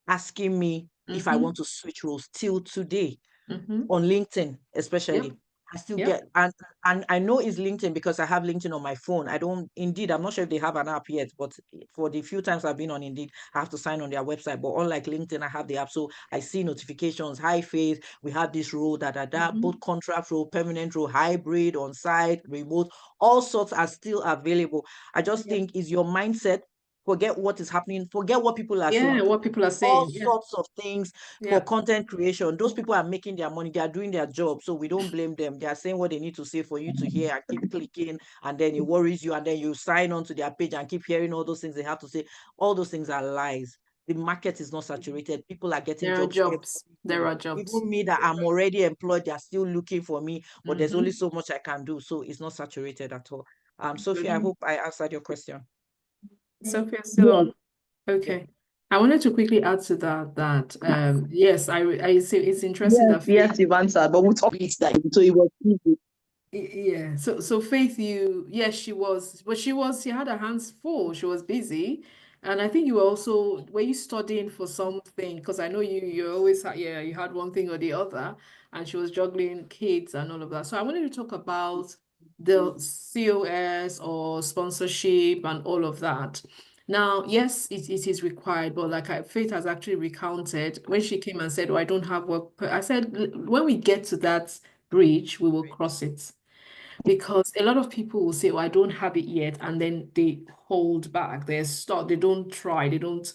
asking me if I Mhm. want to switch roles till today Mhm. on LinkedIn, Yep. especially. I still Yep. get, and I know it's LinkedIn because I have LinkedIn on my phone. I don't Indeed, I'm not sure if they have an app yet, but for the few times I've been on Indeed, I have to sign on their website. But unlike LinkedIn, I have the app. So I see notifications, high faith, we have this role, both Mhm. contract role, permanent role, hybrid, on site, remote, all sorts are still available. I just Yep. think is your mindset. Forget what is happening, forget what people are saying. Yeah, what people are All saying. Yeah. sorts of things for Yeah. content creation. Those people are making their money, they are doing their job. So we don't blame them. They are saying what they need to say for you to hear, and keep clicking, and then it worries you, and then you sign on to their page and keep hearing all those things they have to say. All those things are lies. The market is not saturated. People are getting There are jobs every jobs. There day. are jobs. Even me that I'm already employed, they are still looking for me, but there's only Mhm. so much I can do. So it's not saturated at all. Sophie, I Good. hope I answered your question. Sophia, still Yes. on. Yeah. Okay. I wanted to quickly add to that yes, I see it's interesting Yes, that yes, you've answered, but we'll talk it that. So it was easy. Yeah, so Faith, yes, she was, but she had her hands full. She was busy, and I think you were also were you studying for something? Because I know you always had, yeah, you had one thing or the other, and she was juggling kids and all of that. So I wanted to talk about the COS or sponsorship and all of that. Now, yes, it is required, but Faith has actually recounted when she came and said, "Oh, I don't have work." I said, When we get to that bridge, we will cross it." Because a lot of people will say, "Oh, I don't have it yet," and then they hold back. They're stuck. They don't try. They don't,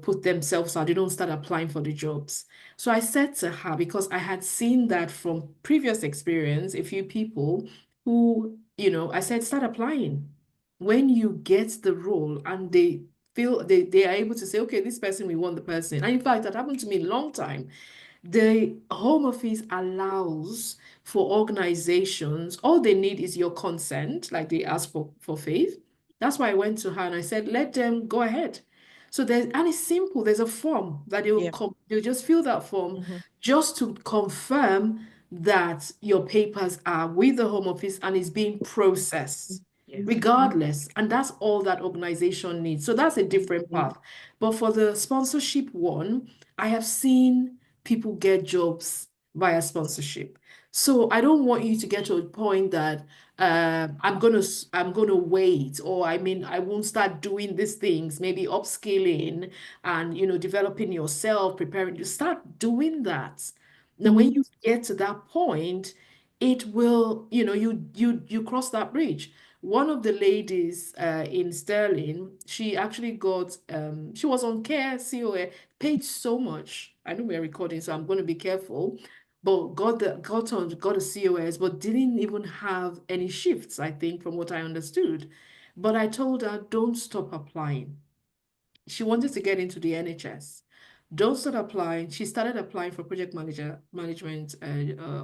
put themselves out. They don't start applying for the jobs. So I said to her, because I had seen that from previous experience, a few people who, I said, start applying. When you get the role and they feel they are able to say, okay, this person, we want the person. And in fact, that happened to me a long time. The Home Office allows for organizations, all they need is your consent, like they ask for Faith. That's why I went to her and I said, let them go ahead. And it's simple. There's a form that Yeah. they'll just fill that form Mhm. just to confirm that your papers are with the Home Office and is being processed Yeah. regardless. And that's all that organization needs. So that's a different Mhm. path. But for the sponsorship one, I have seen people get jobs via sponsorship. So I don't want you to get to a point that I'm gonna wait, or I mean I won't start doing these things, maybe upskilling and developing yourself, preparing to start doing that. Now, when Mhm. you get to that point, it will, you cross that bridge. One of the ladies in Sterling, she actually got she was on care COA, paid so much. I know we're recording, so I'm going to be careful. But got a COS, but didn't even have any shifts, I think, from what I understood. But I told her, don't stop applying. She wanted to get into the NHS. Don't start applying. She started applying for management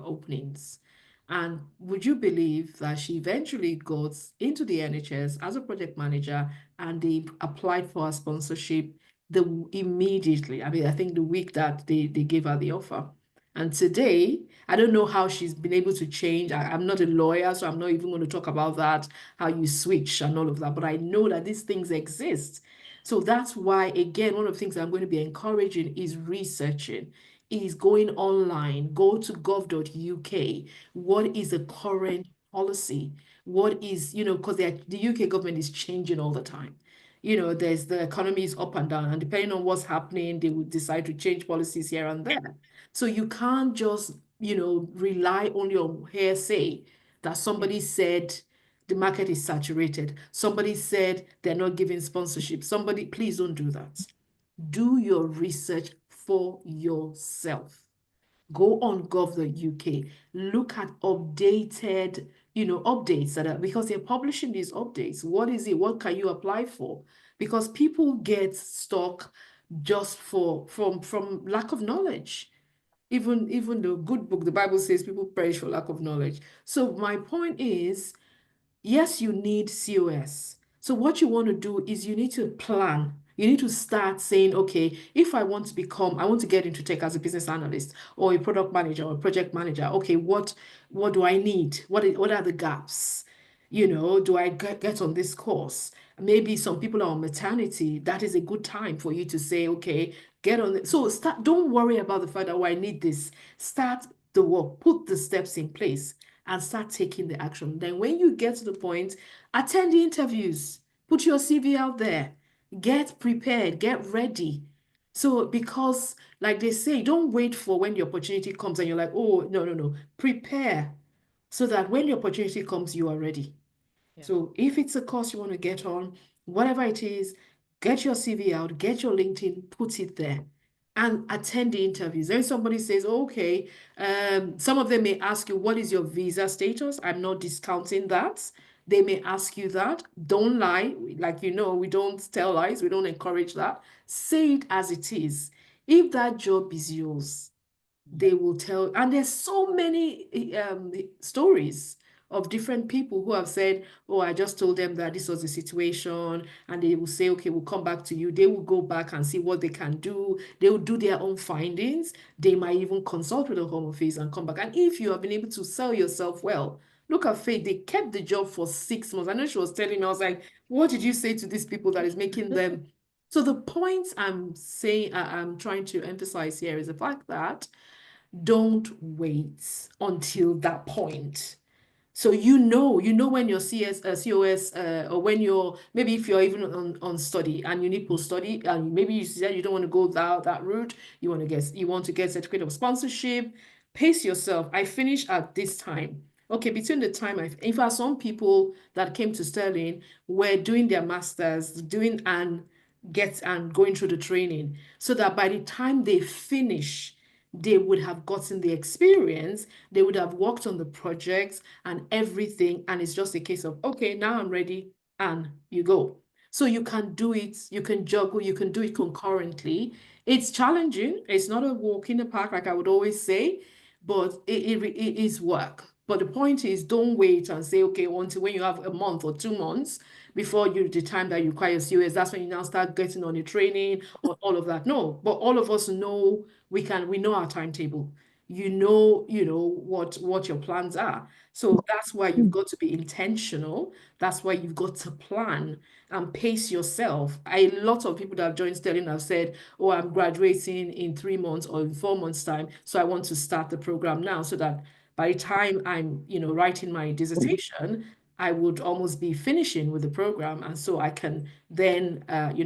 openings. And would you believe that she eventually got into the NHS as a project manager, and they applied for a sponsorship immediately. I mean, I think the week that they gave her the offer. And today, I don't know how she's been able to change. I'm not a lawyer, so I'm not even going to talk about that, how you switch and all of that. But I know that these things exist. So that's why, again, one of the things I'm going to be encouraging is researching, is going online, go to gov.uk. What is the current policy? What is, because the UK government is changing all the time. There's the economy is up and down, and depending on what's happening, they would decide to change policies here and there. So you can't just, rely only on hearsay that somebody said the market is saturated. Somebody said they're not giving sponsorship. Somebody, please don't do that. Do your research for yourself. Go on gov.uk, look at updated, updates that are, because they're publishing these updates. What is it? What can you apply for? Because people get stuck just from lack of knowledge. Even the good book, the Bible says people perish for lack of knowledge. So my point is, yes, you need COS. So what you want to do is you need to plan. You need to start saying, okay, if I want to get into tech as a business analyst or a product manager or a project manager. Okay, what do I need? What are the gaps? Do I get on this course? Maybe some people are on maternity. That is a good time for you to say, okay, get on it. So start, don't worry about the fact that, oh, I need this. Start the work, put the steps in place and start taking the action. Then when you get to the point, attend the interviews, put your CV out there, get prepared, get ready. So because like they say, don't wait for when the opportunity comes and you're like, oh, no, no, no. Prepare so that when the opportunity comes, you are ready. Yeah. So if it's a course you want to get on, whatever it is, get your CV out, get your LinkedIn, put it there, and attend the interviews. Then somebody says, okay, some of them may ask you, what is your visa status? I'm not discounting that. They may ask you that. Don't lie. Like, we don't tell lies. We don't encourage that. Say it as it is. If that job is yours, they will tell, and there's so many stories of different people who have said, oh, I just told them that this was the situation, and they will say, okay, we'll come back to you. They will go back and see what they can do. They will do their own findings. They might even consult with the Home Office and come back. And if you have been able to sell yourself well, look at Faith, they kept the job for 6 months. I know she was telling me, I was like, what did you say to these people that is making them? So the point I'm saying, I'm trying to emphasize here is the fact that don't wait until that point. So when your COS, or when you're, maybe if you're even on study and you need post-study, and maybe you said you don't want to go that route, you want to get certificate of sponsorship, pace yourself. I finish at this time. Okay, between the time in fact, some people that came to Sterling were doing their masters, doing and going through the training, so that by the time they finish, they would have gotten the experience, they would have worked on the projects and everything. And it's just a case of, okay, now I'm ready, and you go. So you can do it, you can juggle, you can do it concurrently. It's challenging. It's not a walk in the park, like I would always say, but it is work. But the point is, don't wait and say, okay, until when you have a month or 2 months before the time that you require COS, that's when you now start getting on the training or all of that. No, but all of us know we know our timetable. What your plans are. So that's why you've got to be intentional. That's why you've got to plan and pace yourself. A lot of people that have joined Sterling have said, oh, I'm graduating in 3 months or in 4 months' time, so I want to start the program now, so that by the time I'm, writing my dissertation, I would almost be finishing with the program. And so I can then,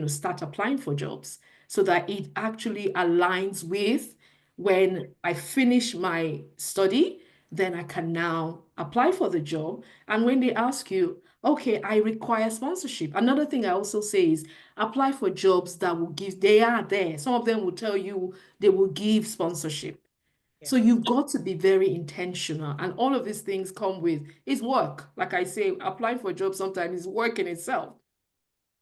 start applying for jobs, so that it actually aligns with when I finish my study then I can now apply for the job. And when they ask you, okay, I require sponsorship. Another thing I also say is apply for jobs that will give, they are there. Some of them will tell you they will give sponsorship. So Yeah. you've got to be very intentional. And all of these things come with is work. Like I say, applying for a job sometimes is work in itself.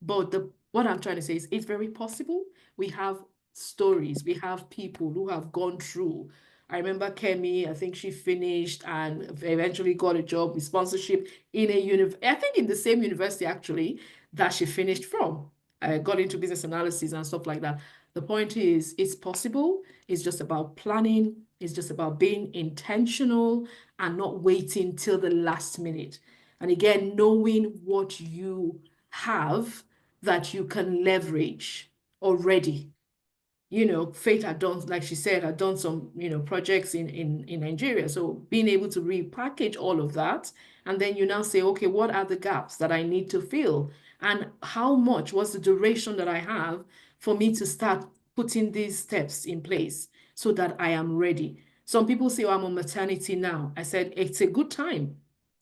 But what I'm trying to say is it's very possible. We have stories, we have people who have gone through. I remember Kemi, I think she finished and eventually got a job with sponsorship in a I think in the same university actually that she finished from. I got into business analysis and stuff like that. The point is, it's possible. It's just about planning. It's just about being intentional and not waiting till the last minute. And again, knowing what you have that you can leverage already. Faith had done, like she said, had done some, projects in Nigeria. So being able to repackage all of that, and then you now say, okay, what are the gaps that I need to fill? And how much, what's the duration that I have for me to start putting these steps in place so that I am ready? Some people say, oh, I'm on maternity now. I said, it's a good time,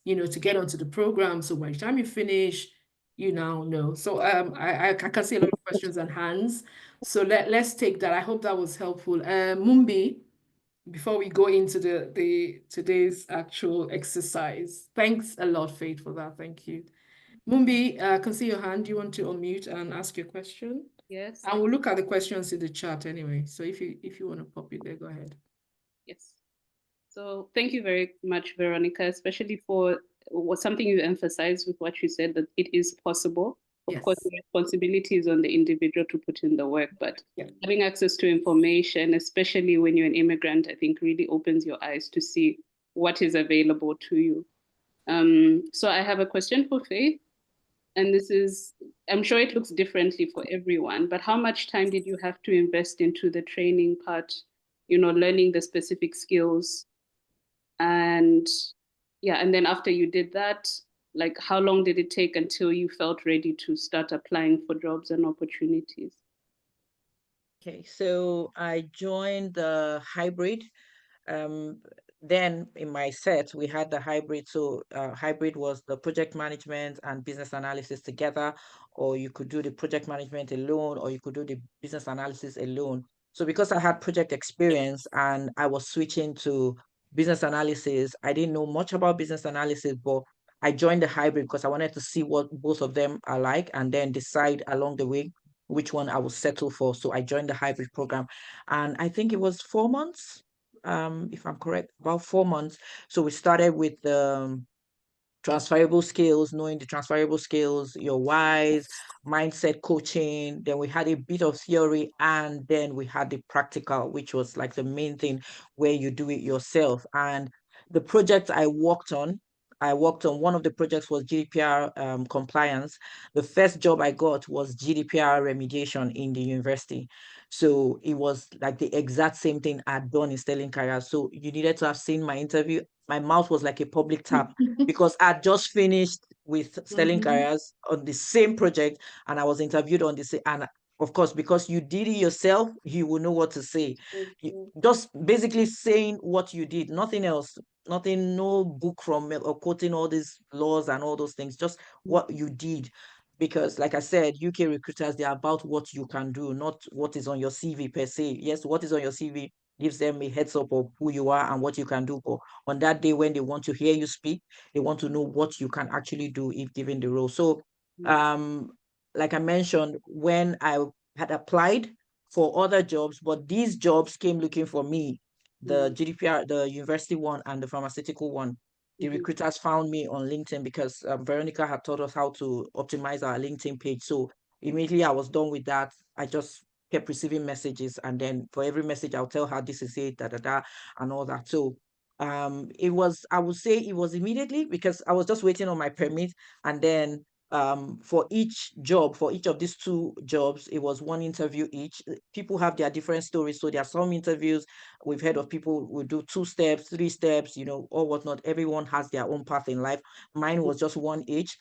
to get onto the program. So by the time you finish, you now know. So I can see a lot of questions and hands. So let's take that. I hope that was helpful. Mumbi, before we go into the today's actual exercise. Thanks a lot, Faith, for that. Thank you. Mumbi, I can see your hand. Do you want to unmute and ask your question? Yes. And we'll look at the questions in the chat anyway. So if you want to pop it there, go ahead. Yes. So thank you very much, Veronica, especially for something you emphasized with what you said, that it is possible. Of course, Yes. the responsibility is on the individual to put in the work, but Yeah. having access to information, especially when you're an immigrant, I think really opens your eyes to see what is available to you. So I have a question for Faith, and this is, I'm sure it looks differently for everyone, but how much time did you have to invest into the training part, learning the specific skills? And yeah, and then after you did that, like how long did it take until you felt ready to start applying for jobs and opportunities? Okay, so I joined the hybrid. Um, then in my set, we had the hybrid. So hybrid was the project management and business analysis together, or you could do the project management alone, or you could do the business analysis alone. So because I had project experience and I was switching to business analysis, I didn't know much about business analysis, but I joined the hybrid because I wanted to see what both of them are like and then decide along the way which one I would settle for. So I joined the hybrid program, and I think it was 4 months, if I'm correct, about 4 months. So we started with the transferable skills, knowing the transferable skills, your whys, mindset coaching. Then we had a bit of theory, and then we had the practical, which was like the main thing where you do it yourself. And the project I worked on one of the projects was GDPR compliance. The first job I got was GDPR remediation in the university. So it was like the exact same thing I'd done in Sterling Career. So you needed to have seen my interview. My mouth was like a public tap because I'd just finished with Sterling Mhm. Careers on the same project, and I was interviewed on the same. And of course, because you did it yourself, you will know what to say. Just basically saying what you did, nothing else, nothing, no book from or quoting all these laws and all those things, just what you did. Because, like I said, UK recruiters, they're about what you can do, not what is on your CV per se. Yes, what is on your CV gives them a heads up of who you are and what you can do. But on that day when they want to hear you speak, they want to know what you can actually do if given the role. So, um, like I mentioned, when I had applied for other jobs, but these jobs came looking for me, the GDPR, the university one and the pharmaceutical one. The recruiters found me on LinkedIn because Veronica had taught us how to optimize our LinkedIn page. So immediately I was done with that. I just kept receiving messages, and then for every message I'll tell her this is it, da da da, and all that. So it was, I would say it was immediately because I was just waiting on my permit, and then for each job, for each of these two jobs, it was one interview each. People have their different stories. So there are some interviews we've heard of people who do 2 steps, 3 steps, or whatnot. Everyone has their own path in life. Mine was just one each.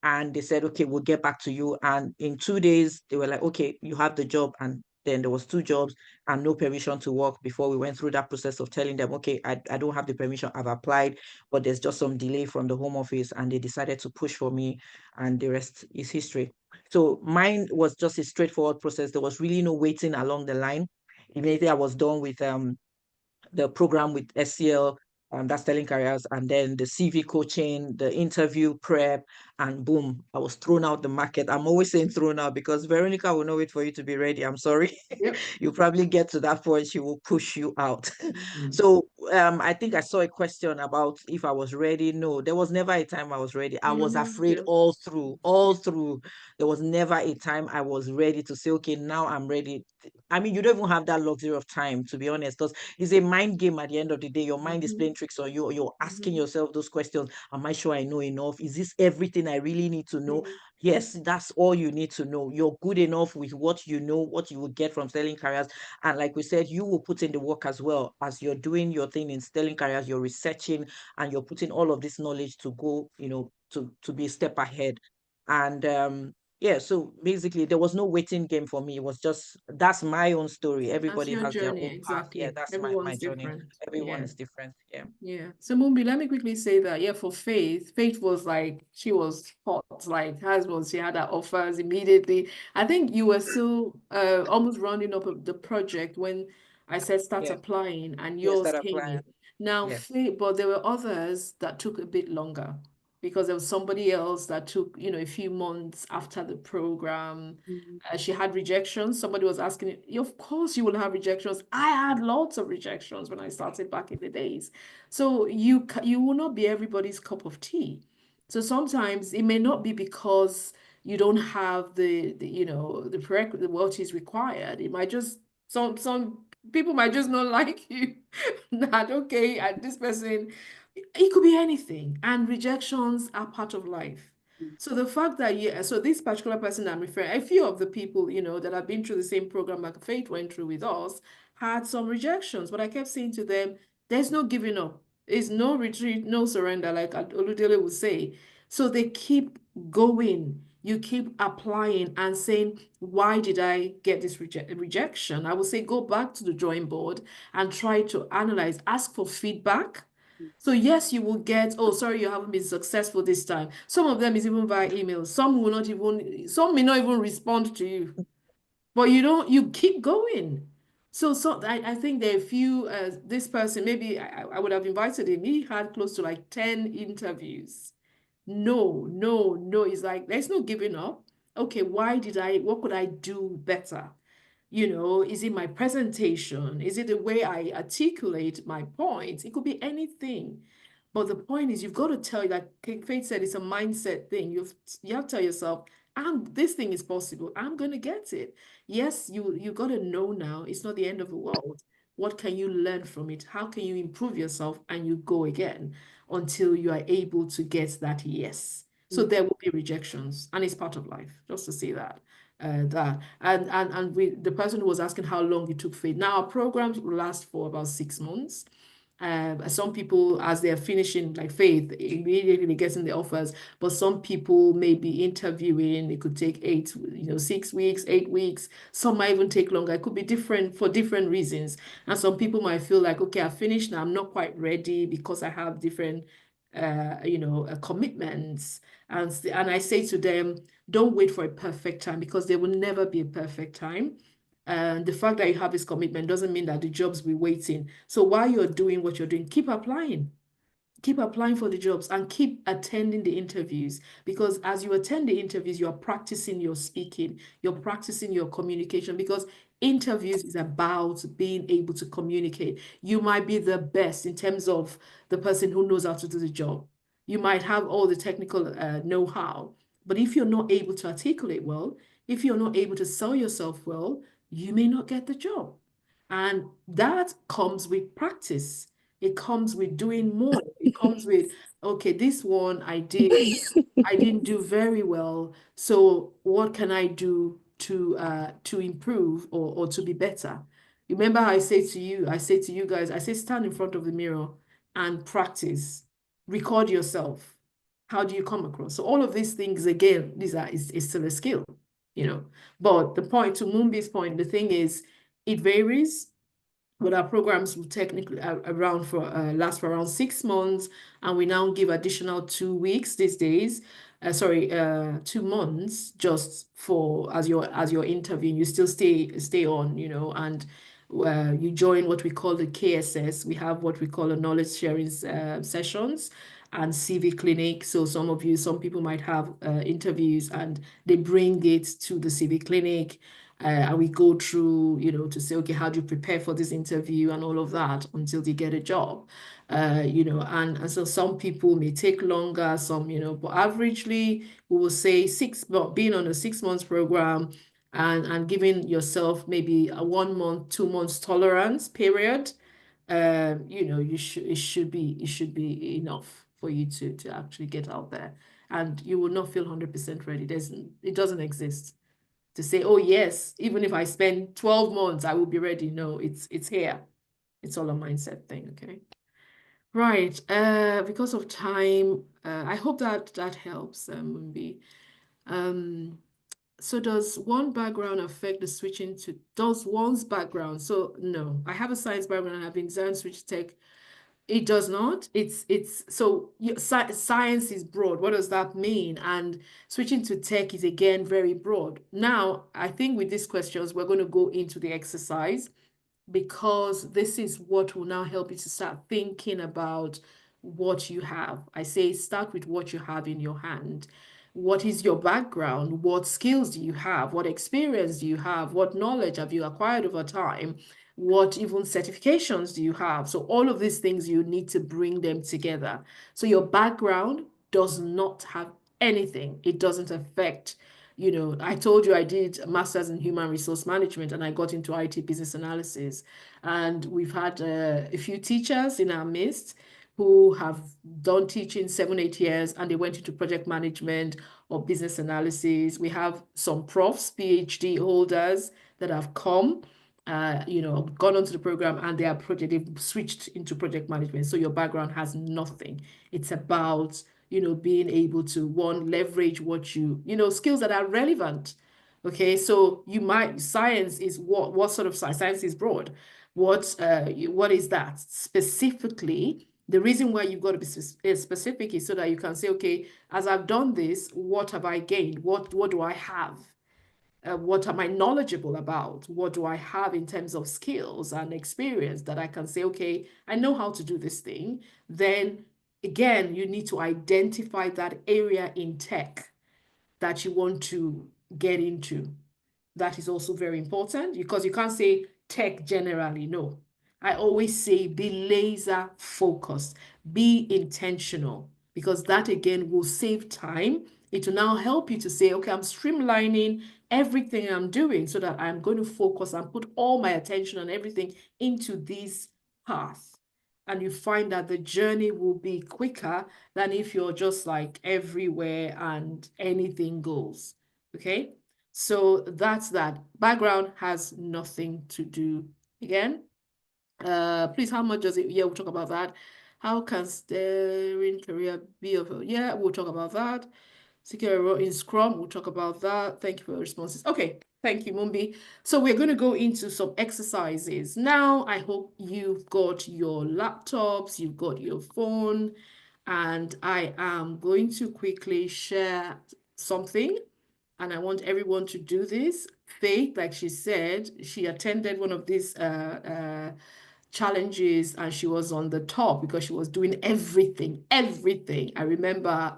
And they said, okay, we'll get back to you. And in 2 days, they were like, okay, you have the job. And then there was 2 jobs and no permission to work before we went through that process of telling them, okay, I don't have the permission, I've applied, but there's just some delay from the Home Office, and they decided to push for me, and the rest is history. So mine was just a straightforward process. There was really no waiting along the line. Immediately I was done with the program with SCL, that's Telling Careers, and then the CV coaching, the interview prep, and boom, I was thrown out the market. I'm always saying thrown out because Veronica will not wait for you to be ready. I'm sorry. Yep. You probably get to that point, she will push you out. Mhm. So I think I saw a question about if I was ready. No, there was never a time I was ready. I was afraid Yeah. all through, all through. There was never a time I was ready to say, okay, now I'm ready. I mean, you don't even have that luxury of time, to be honest, because it's a mind game at the end of the day. Your mind is playing tricks on you. You're asking yourself those questions. Am I sure I know enough? Is this everything I really need to know? Yes, that's all you need to know. You're good enough with what you know, what you will get from Selling Careers. And like we said, you will put in the work as well as you're doing your thing in Selling Careers. You're researching and you're putting all of this knowledge to go, to be a step ahead. And yeah, so basically there was no waiting game for me. It was just, that's my own story. That's Everybody your has their journey, own path. Yeah, exactly. that's my Everyone's journey. different. Everyone Yeah. is different. Yeah. Yeah. So Mumbi, let me quickly say that, yeah, for Faith, Faith was like, she was hot, like hers was, she had her offers immediately. I think you were still almost rounding up the project when I said start Yeah. applying and Yes, yours that came apply. in. Now, Yeah. Faith, but there were others that took a bit longer because there was somebody else that took, a few months after the program. She had rejections. Somebody was asking, of course you will have rejections. I had lots of rejections when I started back in the days. So you will not be everybody's cup of tea. So sometimes it may not be because you don't have the prerequisite what is required. It might just some people might just not like you. That okay, and this person, it could be anything, and rejections are part of life. So the fact that so this particular person I'm referring, a few of the people, that have been through the same program like Faith went through with us, had some rejections. But I kept saying to them, there's no giving up. It's no retreat, no surrender, like Oludele would say. So they keep going. You keep applying and saying, why did I get this rejection? I would say, go back to the drawing board and try to analyze, ask for feedback. So yes, you will get, oh, sorry, you haven't been successful this time. Some of them is even via email. Some may not even respond to you, but you keep going. So I think there are a few, this person, maybe I would have invited him. He had close to like 10 interviews. No, no, no. It's like, there's no giving up. Okay, what could I do better? Is it my presentation? Is it the way I articulate my points? It could be anything. But the point is, you've got to tell, like Faith said, it's a mindset thing. You have to tell yourself, this thing is possible. I'm going to get it. Yes, you got to know now. It's not the end of the world. What can you learn from it? How can you improve yourself? And you go again until you are able to get that yes. So there will be rejections, and it's part of life, just to say that. The person who was asking how long it took Faith. Now our programs will last for about 6 months. Some people, as they're finishing, like Faith, immediately getting the offers, but some people may be interviewing. It could take 6 weeks, 8 weeks. Some might even take longer. It could be different for different reasons. And some people might feel like, okay, I finished now. I'm not quite ready because I have different, commitments. And I say to them, don't wait for a perfect time because there will never be a perfect time. And the fact that you have this commitment doesn't mean that the jobs will be waiting. So while you're doing what you're doing, keep applying. Keep applying for the jobs and keep attending the interviews because as you attend the interviews, you're practicing your speaking, you're practicing your communication because interviews is about being able to communicate. You might be the best in terms of the person who knows how to do the job. You might have all the technical know-how, but if you're not able to articulate well, if you're not able to sell yourself well, you may not get the job. And that comes with practice. It comes with doing more. It comes with, okay, this one I didn't do very well. So what can I do to improve or to be better? Remember how I say to you guys, I say stand in front of the mirror and practice. Record yourself. How do you come across? So all of these things again, is still a skill. you know. But the point, to Mumbi's point, the thing is, it varies. But our programs will technically around for last for around 6 months, and we now give additional 2 weeks these days. Sorry, 2 months just for as your interview. You still stay on, you know, and you join what we call the KSS. We have what we call a knowledge sharing sessions and CV clinic. So some people might have interviews and they bring it to the CV clinic. And we go through, you know, to say, okay, how do you prepare for this interview and all of that until they get a job, you know, and so some people may take longer, some, you know, but averagely we will say but being on a 6 months program and giving yourself maybe a 1 month, 2 months tolerance period, you know, it should be enough for you to actually get out there, and you will not feel 100% ready. It doesn't exist to say, oh yes, even if I spend 12 months, I will be ready. No, it's here. It's all a mindset thing, okay? Right. Because of time, I hope that helps, Mumbi. So does one background affect the switching to, does one's background? So no, I have a science background and I've been design switch tech. It does not. It's so science is broad. What does that mean? And switching to tech is again very broad. Now, I think with these questions, we're going to go into the exercise because this is what will now help you to start thinking about what you have. I say start with what you have in your hand. What is your background? What skills do you have? What experience do you have? What knowledge have you acquired over time? What even certifications do you have? So all of these things, you need to bring them together. So your background does not have anything. It doesn't affect, you know, I told you I did a master's in human resource management and I got into IT business analysis. And we've had a few teachers in our midst who have done teaching 7, 8 years and they went into project management or business analysis. We have some profs, PhD holders that have come, you know, gone onto the program and they've switched into project management. So your background has nothing. It's about, you know, being able to leverage what you know, skills that are relevant. Okay, so science is what sort of science? Science is broad. What is that specifically? The reason why you've got to be specific is so that you can say, okay, as I've done this, what have I gained? What do I have? What am I knowledgeable about? What do I have in terms of skills and experience that I can say, okay, I know how to do this thing. Then again, you need to identify that area in tech that you want to get into. That is also very important because you can't say tech generally. No, I always say be laser focused, be intentional, because that again will save time. It will now help you to say, okay, I'm streamlining everything I'm doing so that I'm going to focus and put all my attention and everything into this path. And you find that the journey will be quicker than if you're just like everywhere and anything goes. Okay. So that's that. Background has nothing to do. Again, please, how much does it? Yeah, we'll talk about that. How can steering career be of? Yeah, we'll talk about that. Secure a role in Scrum, we'll talk about that. Thank you for your responses. Okay, thank you, Mumbi. So we're going to go into some exercises. Now, I hope you've got your laptops, you've got your phone, and I am going to quickly share something and I want everyone to do this. Faith, like she said, she attended one of these challenges and she was on the top because she was doing everything. I remember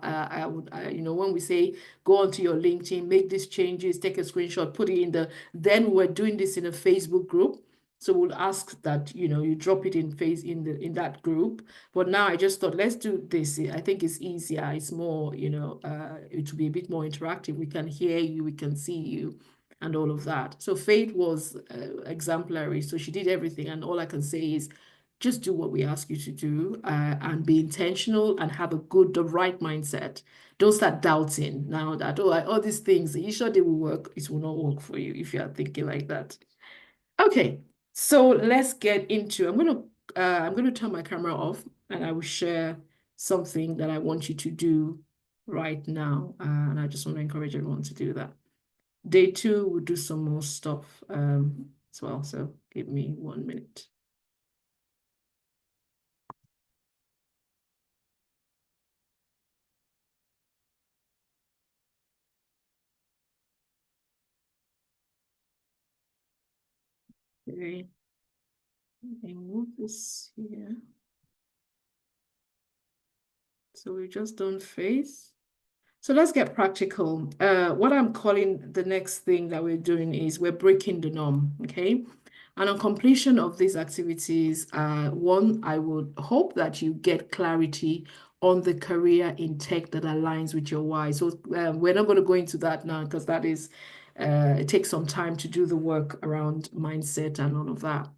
you know, when we say go onto your LinkedIn, make these changes, take a screenshot, put it in then we're doing this in a Facebook group. So we'll ask that, you know, you drop it in that group. But now I just thought, let's do this. I think it's easier. It's more, you know, it will be a bit more interactive. We can hear you, we can see you and all of that. So Faith was exemplary. So she did everything. And all I can say is just do what we ask you to do and be intentional and have the right mindset. Don't start doubting now that, all these things, are you sure they will work? It will not work for you if you are thinking like that. Okay, so let's get into, I'm gonna turn my camera off and I will share something that I want you to do right now. And I just want to encourage everyone to do that. Day two, we'll do some more stuff as well. So give me 1 minute. Okay. Let me move this here. So we've just done face. So let's get practical. What I'm calling the next thing that we're doing is we're breaking the norm, okay? And on completion of these activities, one, I would hope that you get clarity on the career in tech that aligns with your why. So we're not going to go into that now because that is, it takes some time to do the work around mindset and all of that.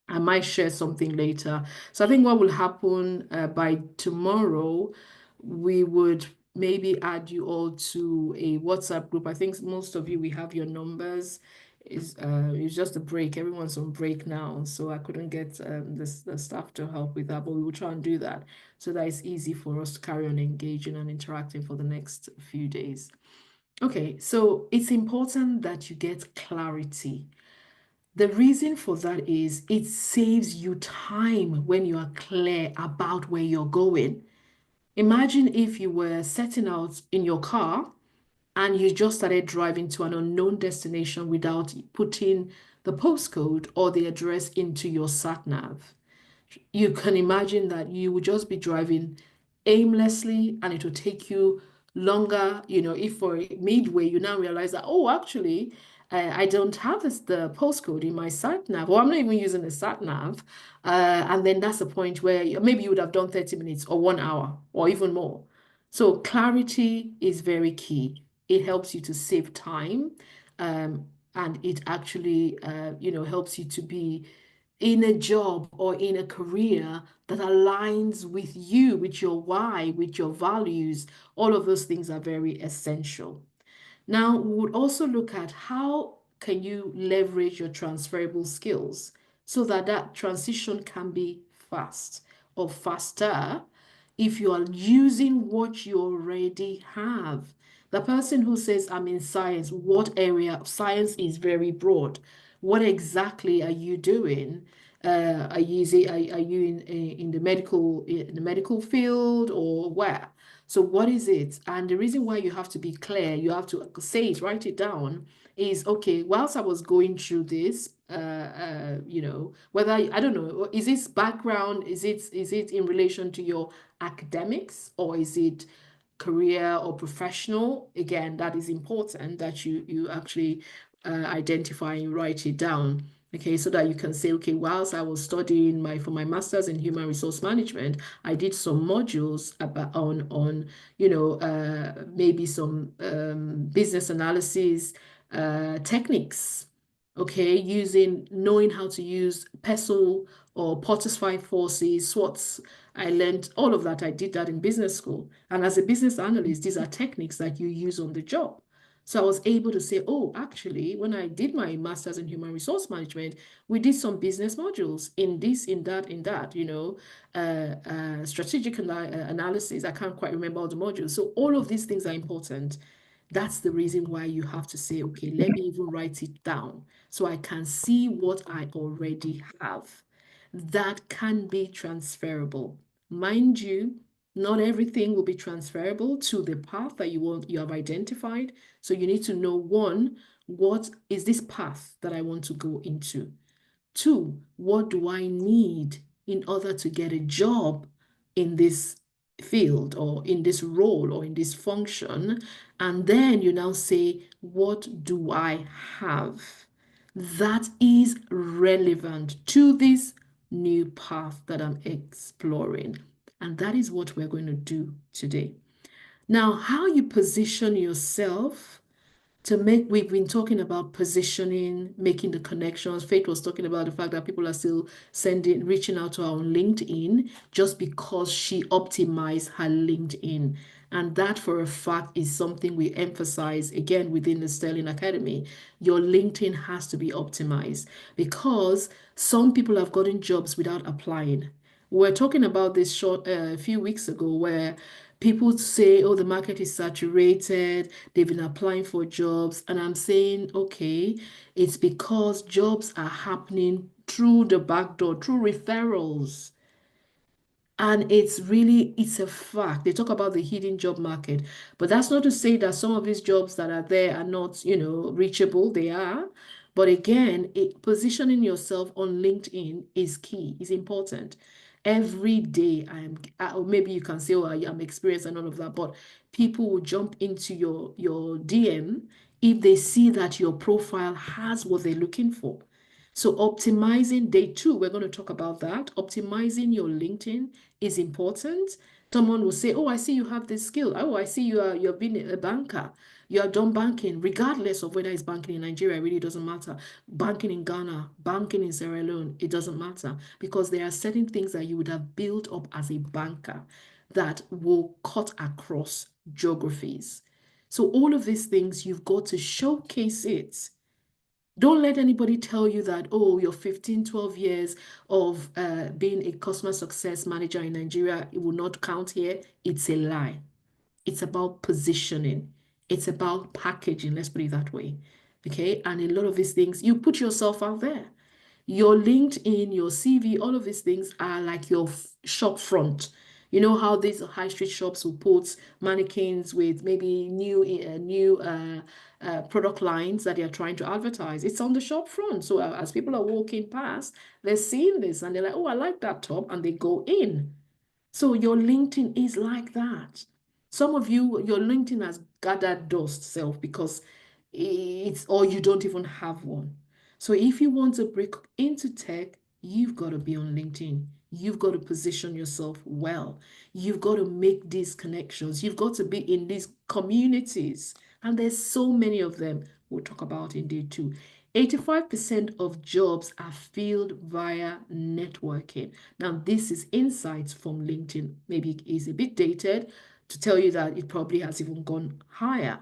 I might share something later. So I think what will happen by tomorrow, we would maybe add you all to a WhatsApp group. I think most of you, we have your numbers. It's just a break. Everyone's on break now, so I couldn't get the staff to help with that, but we will try and do that so that it's easy for us to carry on engaging and interacting for the next few days. Okay, so it's important that you get clarity. The reason for that is it saves you time when you are clear about where you're going. Imagine if you were setting out in your car and you just started driving to an unknown destination without putting the postcode or the address into your sat nav. You can imagine that you would just be driving aimlessly and it will take you longer. If for midway you now realize that, oh, actually, I don't have the postcode in my sat nav, or I'm not even using the sat nav. And then that's the point where maybe you would have done 30 minutes or 1 hour or even more. So clarity is very key. It helps you to save time, and it actually, helps you to be in a job or in a career that aligns with you, with your why, with your values. All of those things are very essential. Now, we would also look at how can you leverage your transferable skills so that that transition can be fast or faster if you are using what you already have. The person who says, I'm in science, what area of science is very broad? What exactly are you doing? Are you in the medical field or where? So what is it? And the reason why you have to be clear, you have to say it, write it down, is okay, whilst I was going through this, whether, I don't know, is this background, is it in relation to your academics or is it career or professional? Again, that is important that you actually identify and write it down. Okay, so that you can say, okay, whilst I was studying for my master's in human resource management, I did some modules about on maybe some business analysis techniques. Okay, knowing how to use PESTLE or Potter's Five Forces, SWOTs. I learned all of that. I did that in business school. And as a business analyst, these are techniques that you use on the job. So I was able to say, oh, actually, when I did my master's in human resource management, we did some business modules in this, in that, strategic analysis. I can't quite remember all the modules. So all of these things are important. That's the reason why you have to say, okay, let me even write it down so I can see what I already have. That can be transferable. Mind you, not everything will be transferable to the path that you have identified. So you need to know, one, what is this path that I want to go into? Two, what do I need in order to get a job in this field or in this role or in this function? And then you now say, what do I have that is relevant to this new path that I'm exploring? And that is what we're going to do today. Now, how you position yourself we've been talking about positioning, making the connections. Faith was talking about the fact that people are still reaching out to her on LinkedIn just because she optimized her LinkedIn. And that for a fact is something we emphasize again within the Sterling Academy. Your LinkedIn has to be optimized because some people have gotten jobs without applying. We were talking about this a few weeks ago where People say, oh, the market is saturated, they've been applying for jobs. And I'm saying, okay, it's because jobs are happening through the back door, through referrals. And it's a fact. They talk about the hidden job market, but that's not to say that some of these jobs that are there are not, reachable. They are. But again, positioning yourself on LinkedIn is key, is important. Every day, or maybe you can say, oh, I'm experienced and all of that, but people will jump into your DM if they see that your profile has what they're looking for. So optimizing day two, we're going to talk about that. Optimizing your LinkedIn is important. Someone will say, "Oh, I see you have this skill. Oh, I see you've been a banker. You have done banking, regardless of whether it's banking in Nigeria, it really doesn't matter. Banking in Ghana, banking in Sierra Leone, it doesn't matter because there are certain things that you would have built up as a banker that will cut across geographies. So all of these things, you've got to showcase it. Don't let anybody tell you that, oh, your 15, 12 years of being a customer success manager in Nigeria, it will not count here. It's a lie. It's about positioning. It's about packaging, let's put it that way. Okay. And a lot of these things, you put yourself out there. Your LinkedIn, your CV, all of these things are like your shop front. You know how these high street shops will put mannequins with maybe new product lines that they are trying to advertise. It's on the shop front. So as people are walking past, they're seeing this and they're like, oh, I like that top, and they go in. So your LinkedIn is like that. Some of you, your LinkedIn has gathered dust self because it's, or you don't even have one. So if you want to break into tech, you've got to be on LinkedIn. You've got to position yourself well. You've got to make these connections. You've got to be in these communities. And there's so many of them we'll talk about in day two. 85% of jobs are filled via networking. Now, this is insights from LinkedIn. Maybe it's a bit dated to tell you that it probably has even gone higher.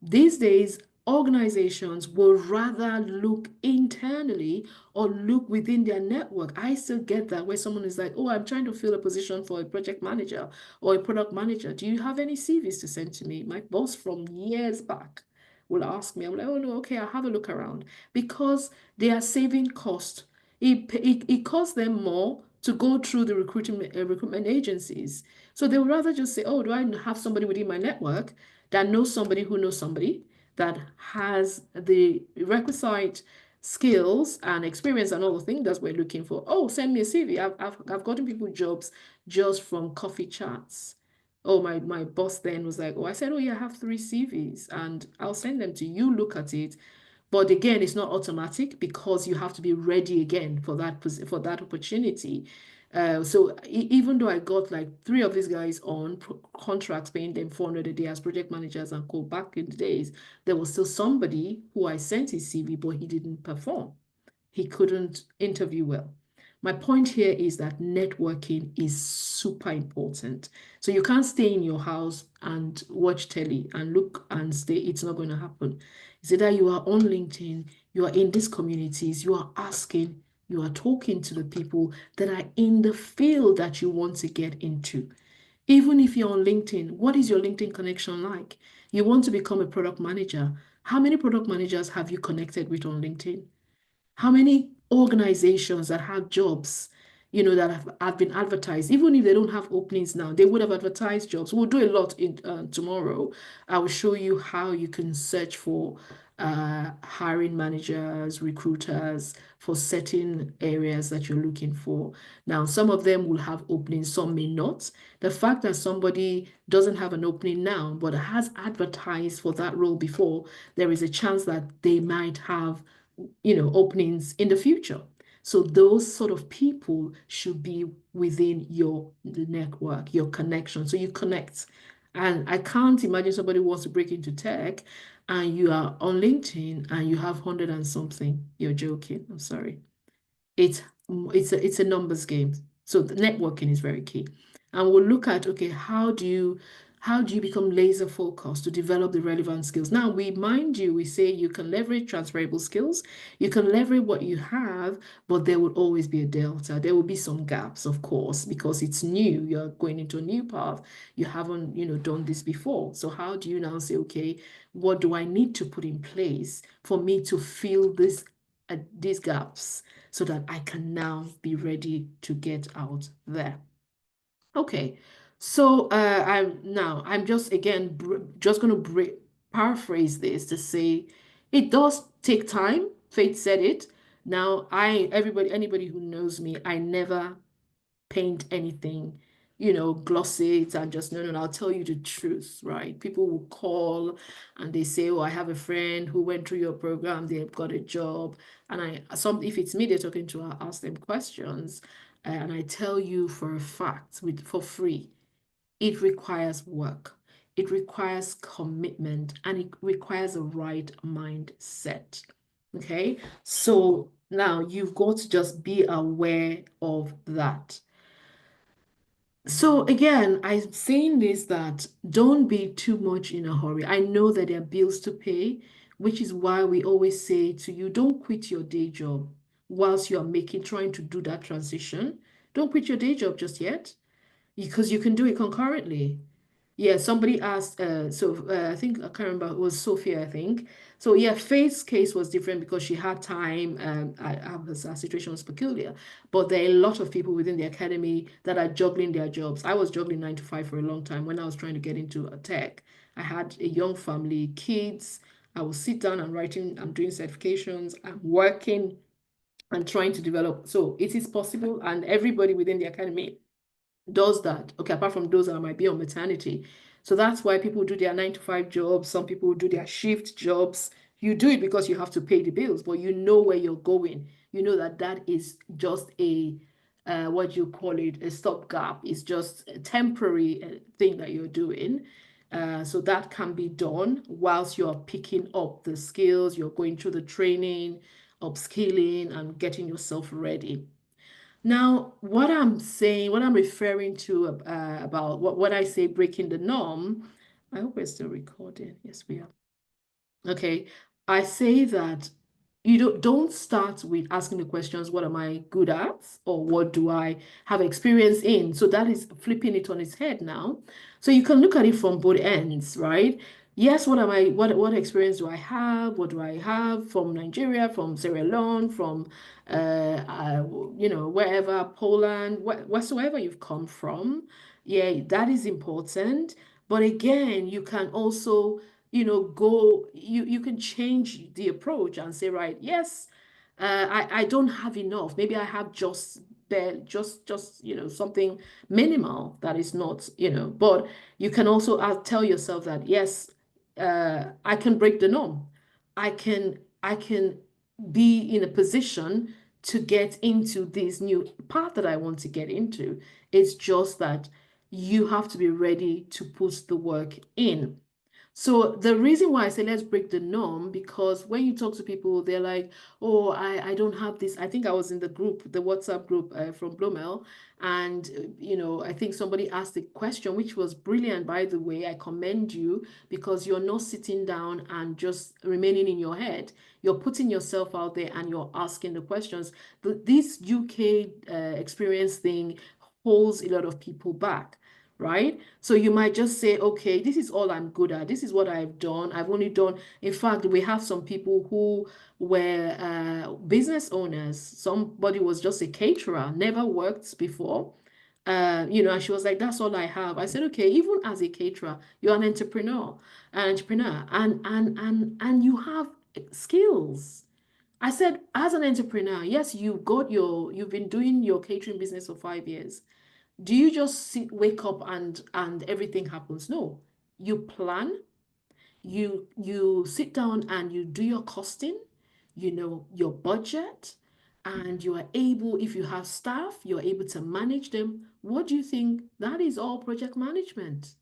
These days, organizations will rather look internally or look within their network. I still get that where someone is like, oh, I'm trying to fill a position for a project manager or a product manager. Do you have any CVs to send to me? My boss from years back will ask me. I'm like, oh, no, okay, I'll have a look around because they are saving cost. It costs them more to go through the recruitment agencies. So they would rather just say, oh, do I have somebody within my network that knows somebody who knows somebody that has the requisite skills and experience and all the things that we're looking for. Oh, send me a CV. I've gotten people jobs just from coffee chats. Oh, my boss then was like, oh, I said, oh yeah, I have 3 CVs and I'll send them to you. Look at it. But again, it's not automatic because you have to be ready again for that opportunity. So even though I got like 3 of these guys on contracts paying them 400 a day as project managers and co back in the days, there was still somebody who I sent his CV, but he didn't perform. He couldn't interview well. My point here is that networking is super important. So you can't stay in your house and watch telly and look and stay. It's not going to happen. It's either you are on LinkedIn, you are in these communities, you are asking, you are talking to the people that are in the field that you want to get into. Even if you're on LinkedIn, what is your LinkedIn connection like? You want to become a product manager. How many product managers have you connected with on LinkedIn? How many organizations that have jobs, that have been advertised, even if they don't have openings now, they would have advertised jobs. We'll do a lot in tomorrow. I will show you how you can search for hiring managers, recruiters for certain areas that you're looking for. Now, some of them will have openings, some may not. The fact that somebody doesn't have an opening now, but has advertised for that role before, there is a chance that they might have openings in the future. So those sort of people should be within your network, your connection. So you connect. And I can't imagine somebody who wants to break into tech and you are on LinkedIn and you have 100 and something. You're joking. I'm sorry. It's a numbers game. So the networking is very key. And we'll look at, okay, how do you How do you become laser focused to develop the relevant skills? Now, we say you can leverage transferable skills, you can leverage what you have, but there will always be a delta. There will be some gaps, of course, because it's new. You're going into a new path. You haven't, done this before. So how do you now say, okay, what do I need to put in place for me to fill these gaps so that I can now be ready to get out there? Okay, so I'm just again just going to paraphrase this to say it does take time. Faith said it. Now anybody who knows me, I never paint anything, gloss it and just no, I'll tell you the truth, right? People will call and they say, oh, I have a friend who went through your program, they've got a job, and if it's me they're talking to, I ask them questions, and I tell you for a fact for free. It requires work, it requires commitment, and it requires a right mindset. Okay, so now you've got to just be aware of that. So again, I'm saying this that don't be too much in a hurry. I know that there are bills to pay, which is why we always say to you, don't quit your day job whilst you are trying to do that transition. Don't quit your day job just yet, because you can do it concurrently. Yeah, somebody asked, I think, I can't remember, it was Sophia, I think. So yeah, Faith's case was different because she had time, her situation was peculiar. But there are a lot of people within the academy that are juggling their jobs. I was juggling 9 to 5 for a long time when I was trying to get into a tech. I had a young family, kids. I will sit down and I'm doing certifications, I'm working and trying to develop. So it is possible, and everybody within the academy does that. Okay, apart from those that might be on maternity. So that's why people do their 9 to 5 jobs. Some people do their shift jobs. You do it because you have to pay the bills, but you know where you're going. You know that is just what you call it, a stopgap. It's just a temporary thing that you're doing. So that can be done whilst you're picking up the skills, you're going through the training, upskilling, and getting yourself ready. Now, what I'm saying, what I'm referring to about what I say breaking the norm, I hope we're still recording. Yes, we are. Okay, I say that you don't start with asking the questions, what am I good at? Or what do I have experience in? So that is flipping it on its head now. So you can look at it from both ends, right? Yes, what experience do I have? What do I have from Nigeria, from Sierra Leone, from wherever, Poland, whatsoever you've come from. Yeah, that is important. But again, you can also you can change the approach and say, right, yes, I don't have enough. Maybe I have just something minimal that is not, but you can also tell yourself that, yes, I can break the norm. I can be in a position to get into this new path that I want to get into. It's just that you have to be ready to put the work in. So the reason why I say let's break the norm, because when you talk to people, they're like, oh, I don't have this. I think I was in the group, the WhatsApp group from Blomel, and I think somebody asked a question, which was brilliant, by the way. I commend you, because you're not sitting down and just remaining in your head. You're putting yourself out there and you're asking the questions. This UK experience thing holds a lot of people back, right? So you might just say, okay, this is all I'm good at. This is what I've done. I've only done, in fact, we have some people who were business owners. Somebody was just a caterer, never worked before. And she was like, that's all I have. I said, okay, even as a caterer, you're an entrepreneur, and you have skills. I said, as an entrepreneur, yes, you've been doing your catering business for 5 years. Do you just wake up and everything happens? No. You plan, you sit down and you do your costing, your budget, and you are able, if you have staff, you're able to manage them. What do you think? That is all project management.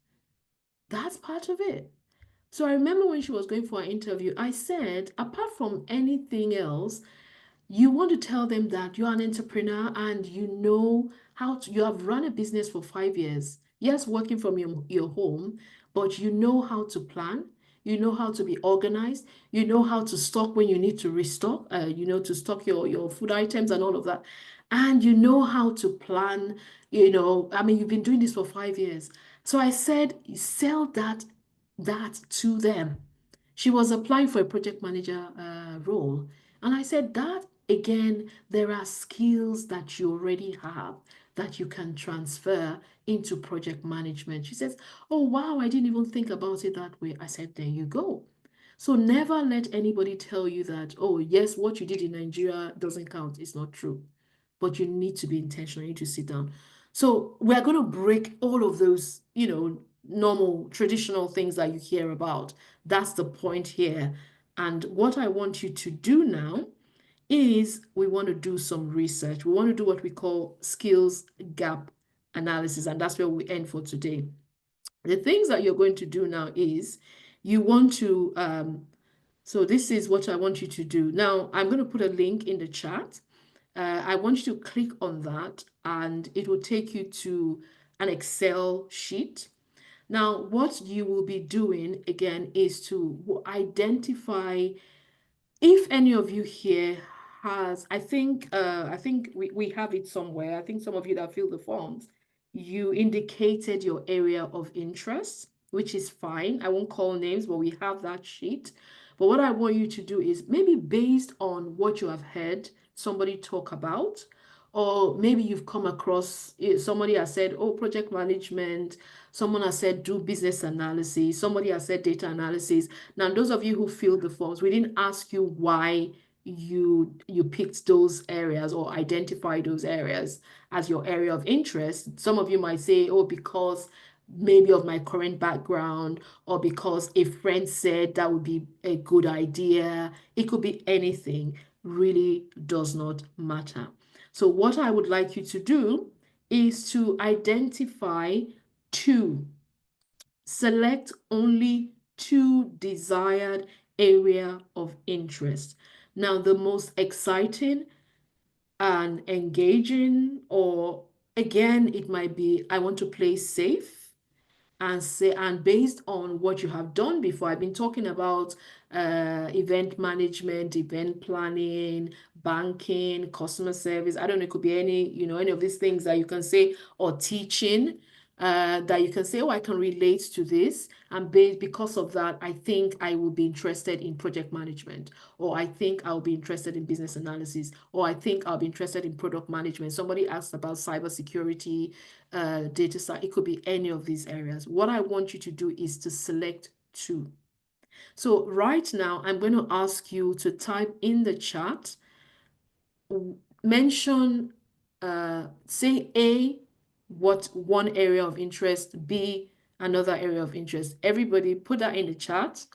That's part of it. So I remember when she was going for an interview, I said, apart from anything else, you want to tell them that you're an entrepreneur and you have run a business for 5 years. Yes, working from your home, but you know how to plan, you know how to be organized, you know how to stock when you need to restock, to stock your food items and all of that. And you know how to plan, I mean, you've been doing this for 5 years. So I said, sell that to them. She was applying for a project manager role. And I said, that again, there are skills that you already have that you can transfer into project management. She says, oh, wow, I didn't even think about it that way. I said, there you go. So never let anybody tell you that, oh, yes, what you did in Nigeria doesn't count. It's not true. But you need to be intentional. You need to sit down. So we're going to break all of those, normal, traditional things that you hear about. That's the point here. And what I want you to do now is we want to do some research. We want to do what we call skills gap analysis, and that's where we end for today. The things that you're going to do now is you want to, so this is what I want you to do. Now, I'm going to put a link in the chat. I want you to click on that, and it will take you to an Excel sheet. Now, what you will be doing again is to identify if any of you here has, I think we have it somewhere. I think some of you that fill the forms, you indicated your area of interest, which is fine. I won't call names, but we have that sheet. But what I want you to do is maybe based on what you have heard somebody talk about, or maybe you've come across somebody has said, oh, project management, someone has said do business analysis, somebody has said data analysis. Now, those of you who filled the forms, we didn't ask you why you picked those areas or identify those areas as your area of interest. Some of you might say, oh, because maybe of my current background, or because a friend said that would be a good idea. It could be anything, really does not matter. So what I would like you to do is to identify two. Select only two desired area of interest. Now, the most exciting and engaging, or again, it might be, I want to play safe and say, and based on what you have done before. I've been talking about event management, event planning, banking, customer service. I don't know, it could be any of these things that you can say, or teaching, that you can say, oh, I can relate to this. And because of that, I think I will be interested in project management, or I think I'll be interested in business analysis, or I think I'll be interested in product management. Somebody asked about cybersecurity, data science. It could be any of these areas. What I want you to do is to select two. So right now, I'm going to ask you to type in the chat, mention, say A, what one area of interest, B, another area of interest. Everybody put that in the chat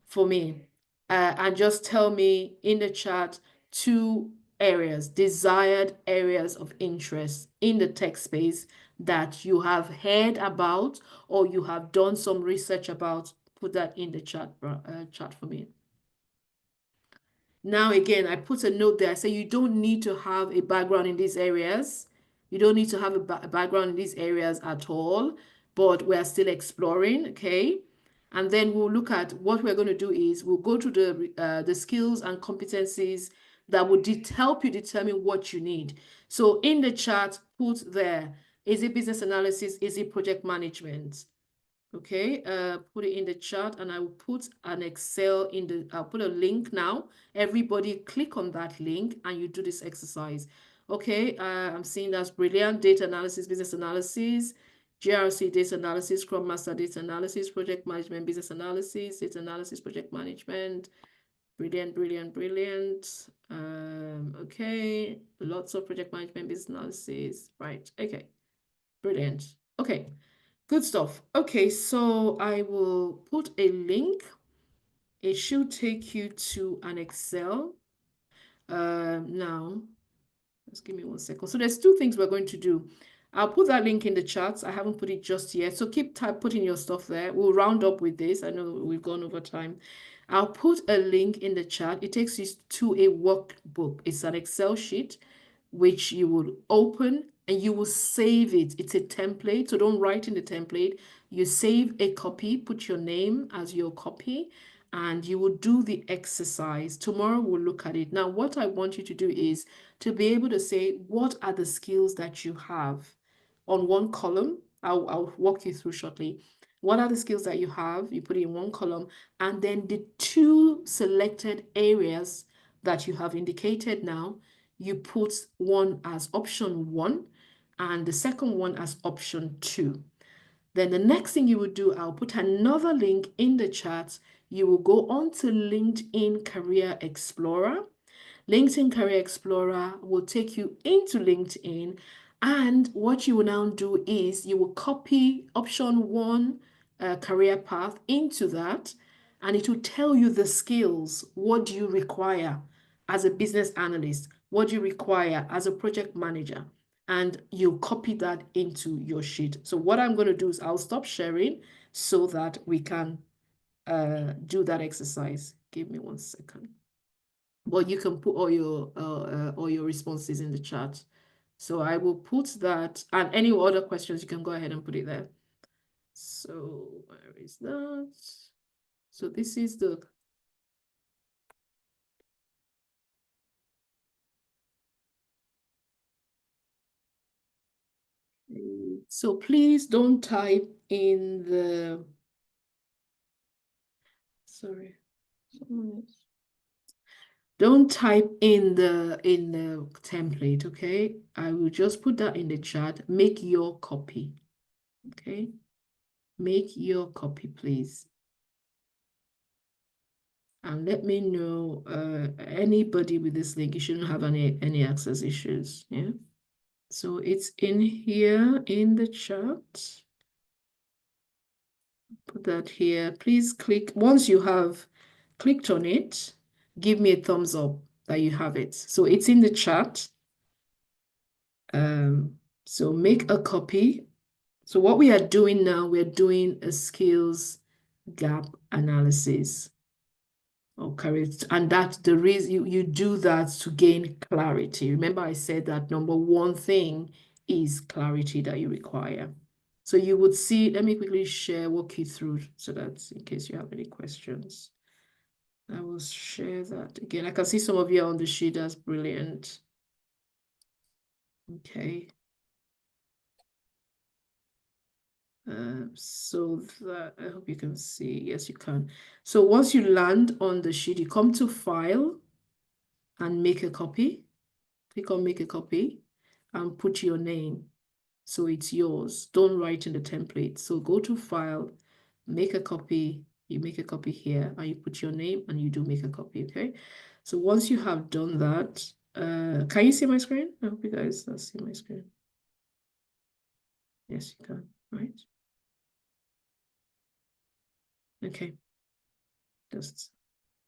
for me, and just tell me in the chat two areas, desired areas of interest in the tech space that you have heard about or you have done some research about. Put that in the chat for me. Now, again, I put a note there. I say you don't need to have a background in these areas. You don't need to have a background in these areas at all, but we're still exploring, okay? And then we'll look at what we're going to do is we'll go to the skills and competencies that would help you determine what you need. So in the chat, put there, is it business analysis? Is it project management? Okay, put it in the chat, and I will put an Excel I'll put a link now. Everybody click on that link and you do this exercise. Okay, I'm seeing that's brilliant. Data analysis, business analysis, GRC data analysis, Scrum Master data analysis, project management, business analysis, data analysis, project management. Brilliant, brilliant, brilliant. Okay, lots of project management, business analysis. Right, okay, brilliant. Okay. Good stuff. Okay, so I will put a link. It should take you to an Excel. Now, just give me 1 second. So there's two things we're going to do. I'll put that link in the chat. I haven't put it just yet. So keep putting your stuff there. We'll round up with this. I know we've gone over time. I'll put a link in the chat. It takes you to a workbook. It's an Excel sheet, which you will open and you will save it. It's a template, so don't write in the template. You save a copy, put your name as your copy, and you will do the exercise. Tomorrow we'll look at it. Now, what I want you to do is to be able to say, what are the skills that you have on one column? I'll walk you through shortly. What are the skills that you have? You put it in one column, and then the two selected areas that you have indicated now, you put one as option 1 and the second one as option 2. Then the next thing you would do, I'll put another link in the chat. You will go on to LinkedIn Career Explorer. LinkedIn Career Explorer will take you into LinkedIn. And what you will now do is you will copy option 1, career path, into that. And it will tell you the skills. What do you require as a business analyst? What do you require as a project manager? And you copy that into your sheet. So what I'm going to do is I'll stop sharing so that we can do that exercise. Give me 1 second. But you can put all your responses in the chat. So I will put that, and any other questions, you can go ahead and put it there. So where is that? So this is the so please don't type in the sorry. Don't type in the template, okay? I will just put that in the chat. Make your copy, okay? Make your copy, please. And let me know, anybody with this link, you shouldn't have any access issues, yeah? So it's in here in the chat. Put that here. Please click, once you have clicked on it, give me a thumbs up that you have it. So it's in the chat. So make a copy. So what we are doing now, we're doing a skills gap analysis. Okay, and that's the reason you do that to gain clarity. Remember, I said that number one thing is clarity that you require. So you would see, let me quickly walk you through so that in case you have any questions. I will share that again. I can see some of you are on the sheet. That's brilliant. Okay. So that I hope you can see. Yes, you can. So once you land on the sheet, you come to File and make a copy. Click on Make a Copy and put your name. So it's yours. Don't write in the template. So go to File, make a copy. You make a copy here and you put your name and you do make a copy, okay? So once you have done that, can you see my screen? I hope you guys can see my screen. Yes, you can, right? Okay. Just,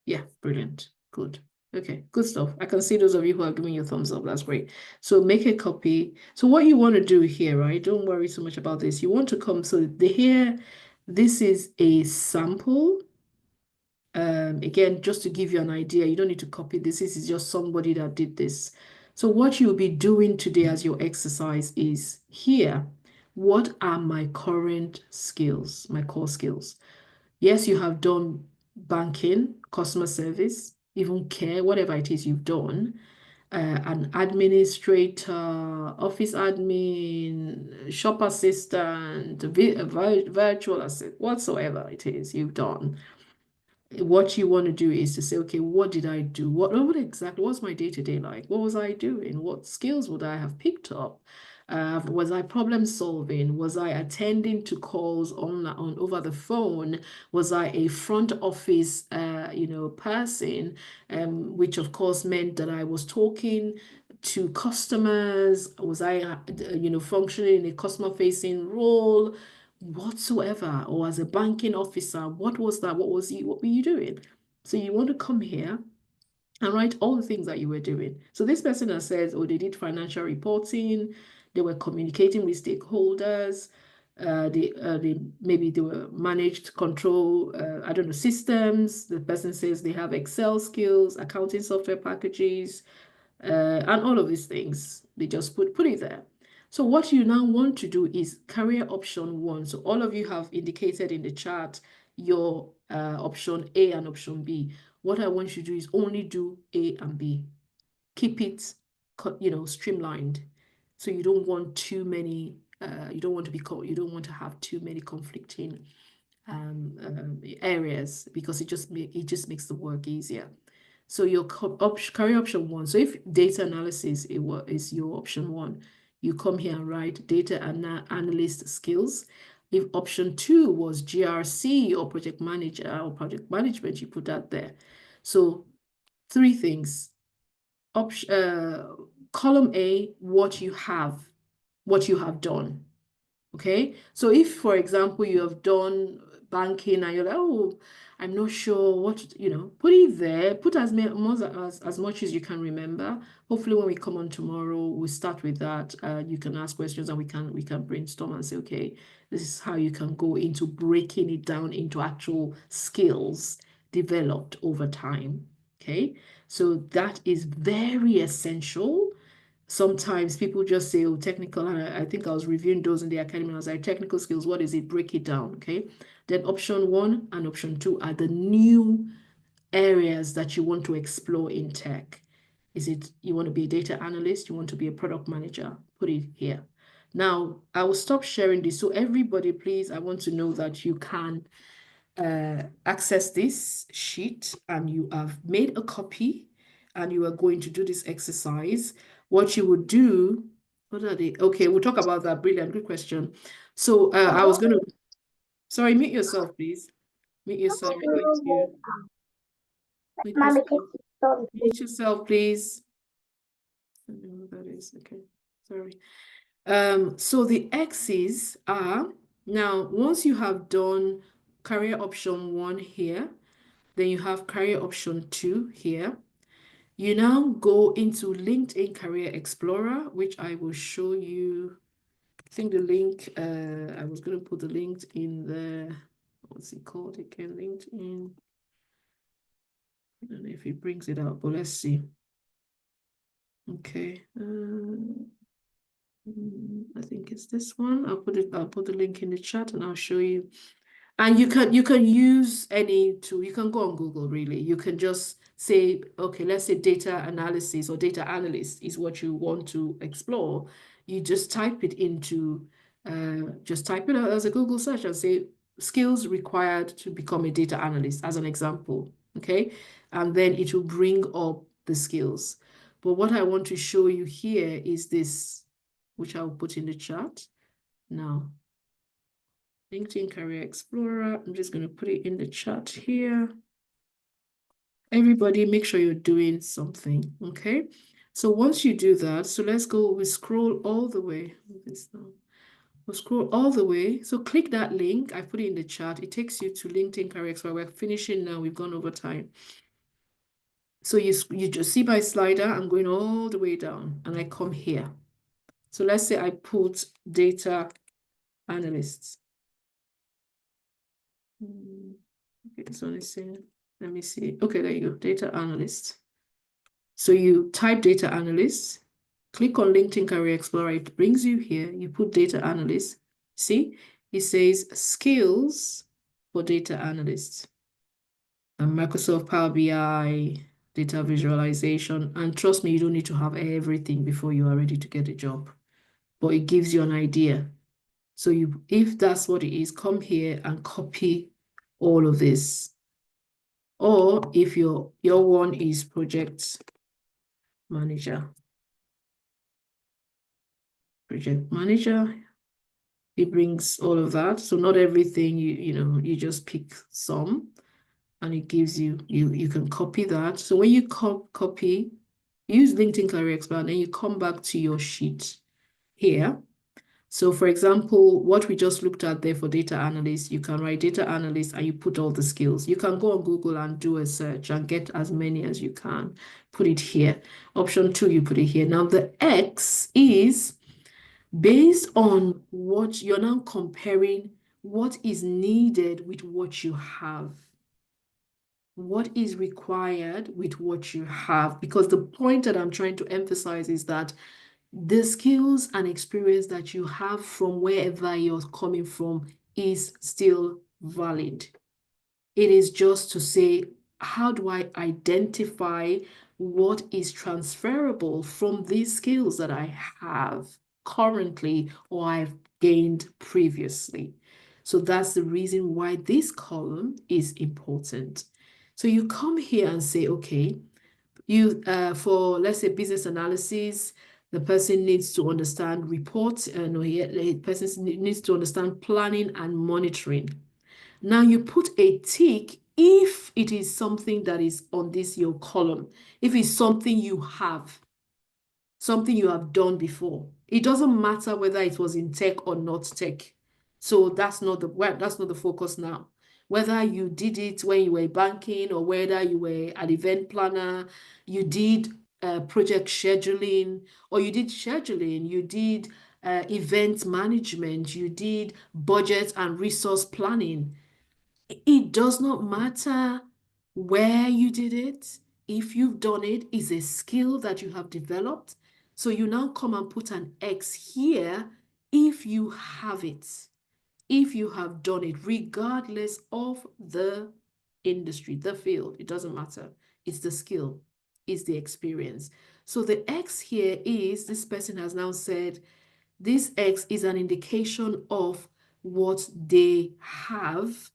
yeah, brilliant. Good. Okay, good stuff. I can see those of you who are giving you a thumbs up. That's great. So make a copy. So what you want to do here, right? Don't worry so much about this. You want to come, so here, this is a sample. Again, just to give you an idea, you don't need to copy this. This is just somebody that did this. So what you'll be doing today as your exercise is here. What are my current skills, my core skills? Yes, you have done banking, customer service, even care, whatever it is you've done. An administrator, office admin, shop assistant, virtual assistant, whatsoever it is you've done. What you want to do is to say, okay, what did I do? What exactly was my day-to-day like? What was I doing? What skills would I have picked up? Was I problem solving? Was I attending to calls on over the phone? Was I a front office person? Which of course meant that I was talking to customers. Was I functioning in a customer facing role? Whatsoever, or as a banking officer, what was that? What were you doing? So you want to come here and write all the things that you were doing. So this person that says, oh, they did financial reporting, they were communicating with stakeholders, maybe they were managed control, I don't know, systems. The person says they have Excel skills, accounting software packages, and all of these things. They just put it there. So what you now want to do is career option 1. So all of you have indicated in the chat your option A and option B. What I want you to do is only do A and B. Keep it, streamlined. So you don't want too many, you don't want to have too many conflicting areas, because it just makes the work easier. So your career option 1. So if data analysis is your option 1, you come here and write data analyst skills. If option 2 was GRC or project manager or project management, you put that there. So 3 things. Column A, what you have done. Okay, so if, for example, you have done banking and you're like, oh, I'm not sure what, put it there, put as much as you can remember. Hopefully, when we come on tomorrow, we'll start with that. You can ask questions and we can brainstorm and say, okay, this is how you can go into breaking it down into actual skills developed over time. Okay, so that is very essential. Sometimes people just say, oh, technical. And I think I was reviewing those in the academy. I was like, technical skills, what is it? Break it down, okay? Then option 1 and option 2 are the new areas that you want to explore in tech. Is it you want to be a data analyst? You want to be a product manager? Put it here. Now, I will stop sharing this. So everybody, please, I want to know that you can access this sheet and you have made a copy and you are going to do this exercise. What you would do, what are they? Okay, we'll talk about that. Brilliant, good question. So I was going to, sorry, mute yourself, please. Mute yourself. Mute yourself, please. I don't know what that is. Okay, sorry. So the X's are, now, once you have done career option 1 here, then you have career option 2 here. You now go into LinkedIn Career Explorer, which I will show you. I think the link, I was going to put the link in the, what's it called again? LinkedIn. I don't know if it brings it out, but let's see. Okay. I think it's this one. I'll put the link in the chat and I'll show you. And you can use any tool. You can go on Google, really. You can just say, okay, let's say data analysis or data analyst is what you want to explore. You just type it into, just type it out as a Google search and say skills required to become a data analyst as an example, okay? And then it will bring up the skills. But what I want to show you here is this, which I'll put in the chat now. LinkedIn Career Explorer. I'm just going to put it in the chat here. Everybody, make sure you're doing something, okay? So once you do that, so let's go, we scroll all the way. We'll scroll all the way. So click that link. I put it in the chat. It takes you to LinkedIn Career Explorer. We're finishing now. We've gone over time. So you just see my slider. I'm going all the way down and I come here. So let's say I put data analysts. Okay, this one is saying, let me see. Okay, there you go, data analyst. So you type data analyst, click on LinkedIn Career Explorer, it brings you here, you put data analyst. See, it says skills for data analysts. And Microsoft Power BI, data visualization. And trust me, you don't need to have everything before you are ready to get a job. But it gives you an idea. So if that's what it is, come here and copy all of this. Or if your one is project manager, it brings all of that. So not everything, you just pick some and it gives you can copy that. So when you copy, use LinkedIn Career Explorer, and then you come back to your sheet here. So for example, what we just looked at there for data analyst, you can write data analyst and you put all the skills. You can go on Google and do a search and get as many as you can. Put it here. Option 2, you put it here. Now the X is based on what you're now comparing what is needed with what you have. What is required with what you have? Because the point that I'm trying to emphasize is that the skills and experience that you have from wherever you're coming from is still valid. It is just to say, how do I identify what is transferable from these skills that I have currently or I've gained previously? So that's the reason why this column is important. So you come here and say, okay, for let's say business analysis, the person needs to understand reports, no, the person needs to understand planning and monitoring. Now you put a tick if it is something that is on this your column, if it's something you have done before. It doesn't matter whether it was in tech or not tech. So that's not the focus now. Whether you did it when you were banking or whether you were an event planner, you did project scheduling, or you did scheduling, you did event management, you did budget and resource planning. It does not matter where you did it. If you've done it, it's a skill that you have developed. So you now come and put an X here if you have it, if you have done it, regardless of the industry, the field. It doesn't matter. It's the skill, it's the experience. So the X here is, this person has now said, this X is an indication of what they have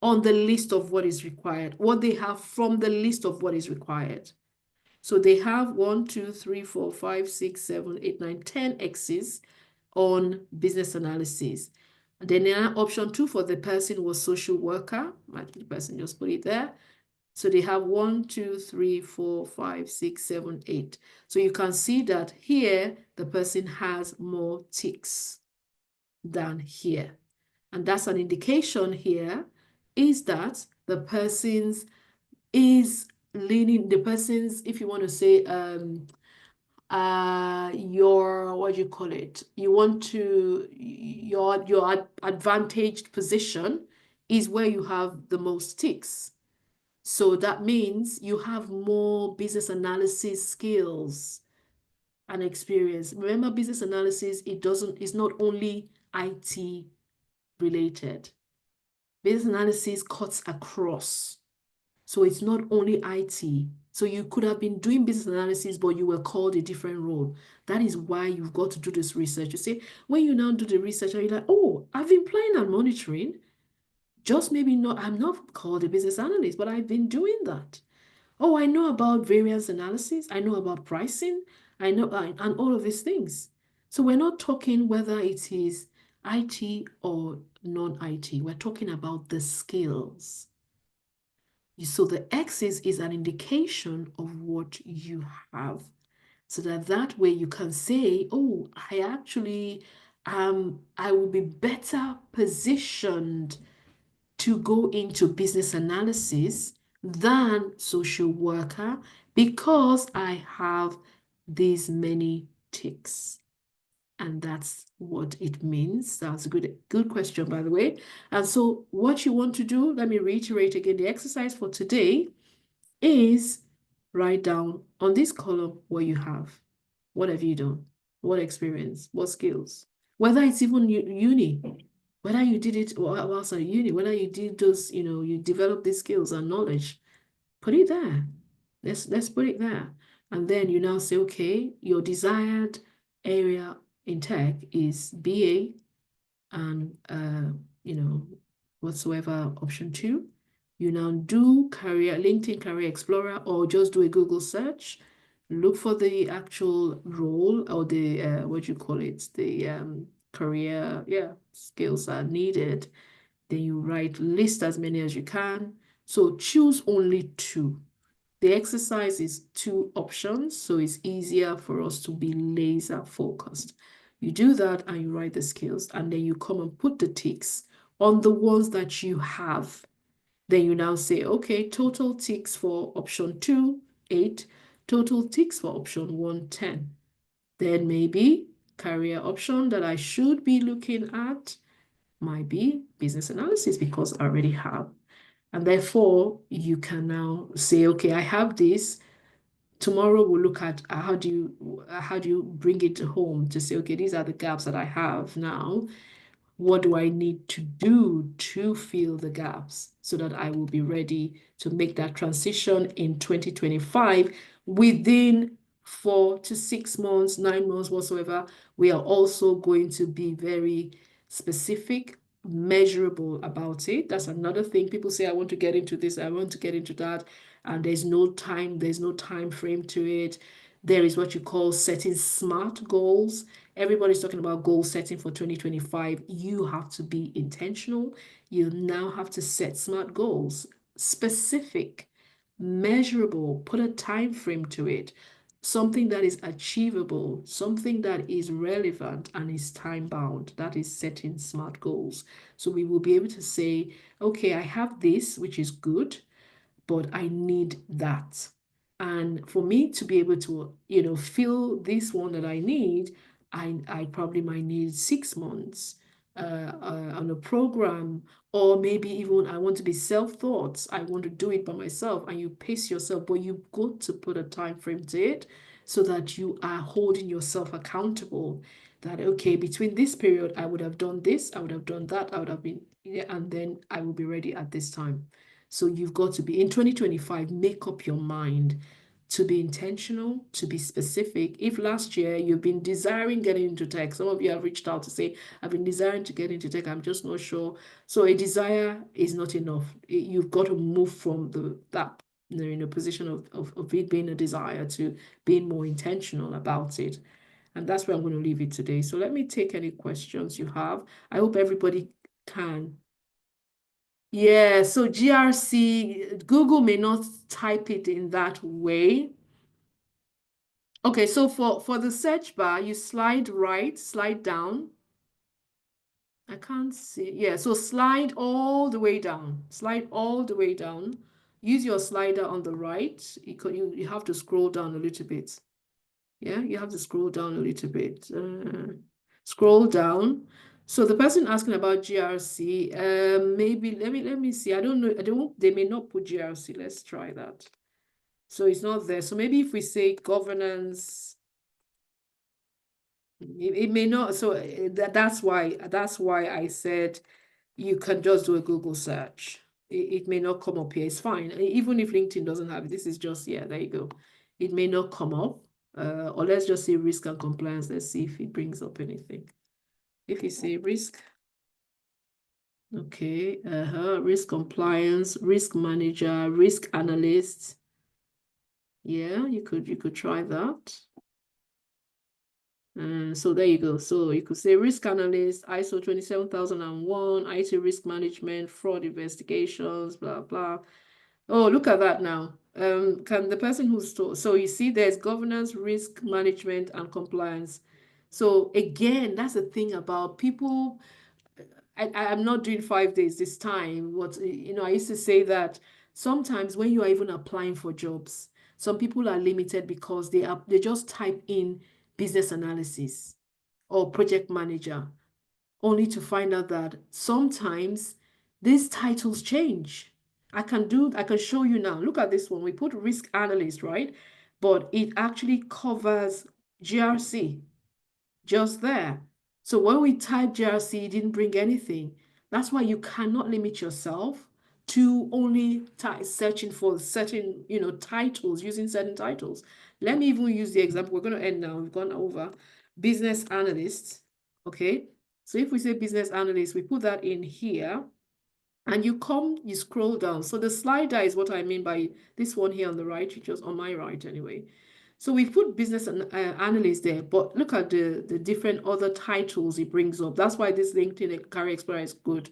on the list of what is required, what they have from the list of what is required. So they have 1, 2, 3, 4, 5, 6, 7, 8, 9, 10 X's on business analysis. And then option 2 for the person was social worker. The person just put it there. So they have 1, 2, 3, 4, 5, 6, 7, 8. So you can see that here the person has more ticks than here. And that's an indication here is that the person's is leaning, the person's, if you want to say, your, what do you call it? You want to, your advantaged position is where you have the most ticks. So that means you have more business analysis skills and experience. Remember, business analysis, it's not only IT related. Business analysis cuts across. So it's not only IT. So you could have been doing business analysis, but you were called a different role. That is why you've got to do this research. You see, when you now do the research, you're like, oh, I've been planning and monitoring. Just maybe not, I'm not called a business analyst, but I've been doing that. Oh, I know about variance analysis. I know about pricing. I know, and all of these things. So we're not talking whether it is IT or non-IT. We're talking about the skills. So the X's is an indication of what you have. So that way you can say, oh, I actually, I will be better positioned to go into business analysis than social worker because I have these many ticks. And that's what it means. That's a good question, by the way. And so what you want to do, let me reiterate again, the exercise for today is write down on this column what you have. What have you done? What experience? What skills? Whether it's even uni, whether you did it outside uni, whether you did those, you develop these skills and knowledge, put it there. Let's put it there. And then you now say, okay, your desired area in tech is BA and whatsoever option 2. You now do LinkedIn Career Explorer, or just do a Google search. Look for the actual role or the what do you call it? The career, skills are needed. Then you list as many as you can. So choose only 2. The exercise is 2 options, so it's easier for us to be laser focused. You do that and you write the skills, and then you come and put the ticks on the ones that you have. Then you now say, okay, total ticks for option 2, 8, total ticks for option 1, 10. Then maybe career option that I should be looking at might be business analysis because I already have. And therefore, you can now say, okay, I have this. tomorrow we'll look at how do you bring it home to say, okay, these are the gaps that I have now. What do I need to do to fill the gaps so that I will be ready to make that transition in 2025 within 4 to 6 months, 9 months, whatsoever. We are also going to be very specific, measurable about it. That's another thing. People say, I want to get into this, I want to get into that, and there's no time frame to it. There is what you call setting SMART goals. Everybody's talking about goal setting for 2025. You have to be intentional. You now have to set SMART goals, specific, measurable, put a time frame to it, something that is achievable, something that is relevant and is time bound. That is setting SMART goals. So we will be able to say, okay, I have this, which is good, but I need that. And for me to be able to, fill this one that I need, I probably might need 6 months on a program, or maybe even I want to be self-taught. I want to do it by myself, and you pace yourself, but you've got to put a time frame to it so that you are holding yourself accountable. That okay, between this period, I would have done this, I would have done that, I would have been, yeah, and then I will be ready at this time. So you've got to be in 2025, make up your mind to be intentional, to be specific. If last year you've been desiring getting into tech, some of you have reached out to say, I've been desiring to get into tech, I'm just not sure. So a desire is not enough. You've got to move from that position of it being a desire to being more intentional about it. And that's where I'm going to leave it today. So let me take any questions you have. I hope everybody can. Yeah, so GRC, Google may not type it in that way. Okay, so for the search bar, you slide right, slide down. I can't see. Yeah, so slide all the way down. Slide all the way down. Use your slider on the right. You have to scroll down a little bit. Yeah, you have to scroll down a little bit. Scroll down. So the person asking about GRC, maybe let me see. I don't know. They may not put GRC. Let's try that. So it's not there. So maybe if we say governance, it may not. So that's why I said you can just do a Google search. It may not come up here. It's fine. Even if LinkedIn doesn't have it, this is just, yeah, there you go. It may not come up. Or let's just say risk and compliance. Let's see if it brings up anything. If you say risk, okay, risk compliance, risk manager, risk analyst. Yeah, you could try that. So there you go. So you could say risk analyst, ISO 27001, IT risk management, fraud investigations, blah blah. Oh, look at that now. Can the person who's so you see there's governance, risk management, and compliance. So again, that's the thing about people. I'm not doing 5 days this time. I used to say that sometimes when you are even applying for jobs, some people are limited because they just type in business analysis or project manager, only to find out that sometimes these titles change. I can show you now. Look at this one. We put risk analyst, right? But it actually covers GRC just there. So when we type GRC, it didn't bring anything. That's why you cannot limit yourself to only searching for certain, titles, using certain titles. Let me even use the example. We're going to end now. We've gone over business analyst. Okay. So if we say business analyst, we put that in here. And you scroll down. So the slider is what I mean by this one here on the right, which was on my right anyway. So we've put business analyst there, but look at the different other titles it brings up. That's why this LinkedIn Career Explorer is good.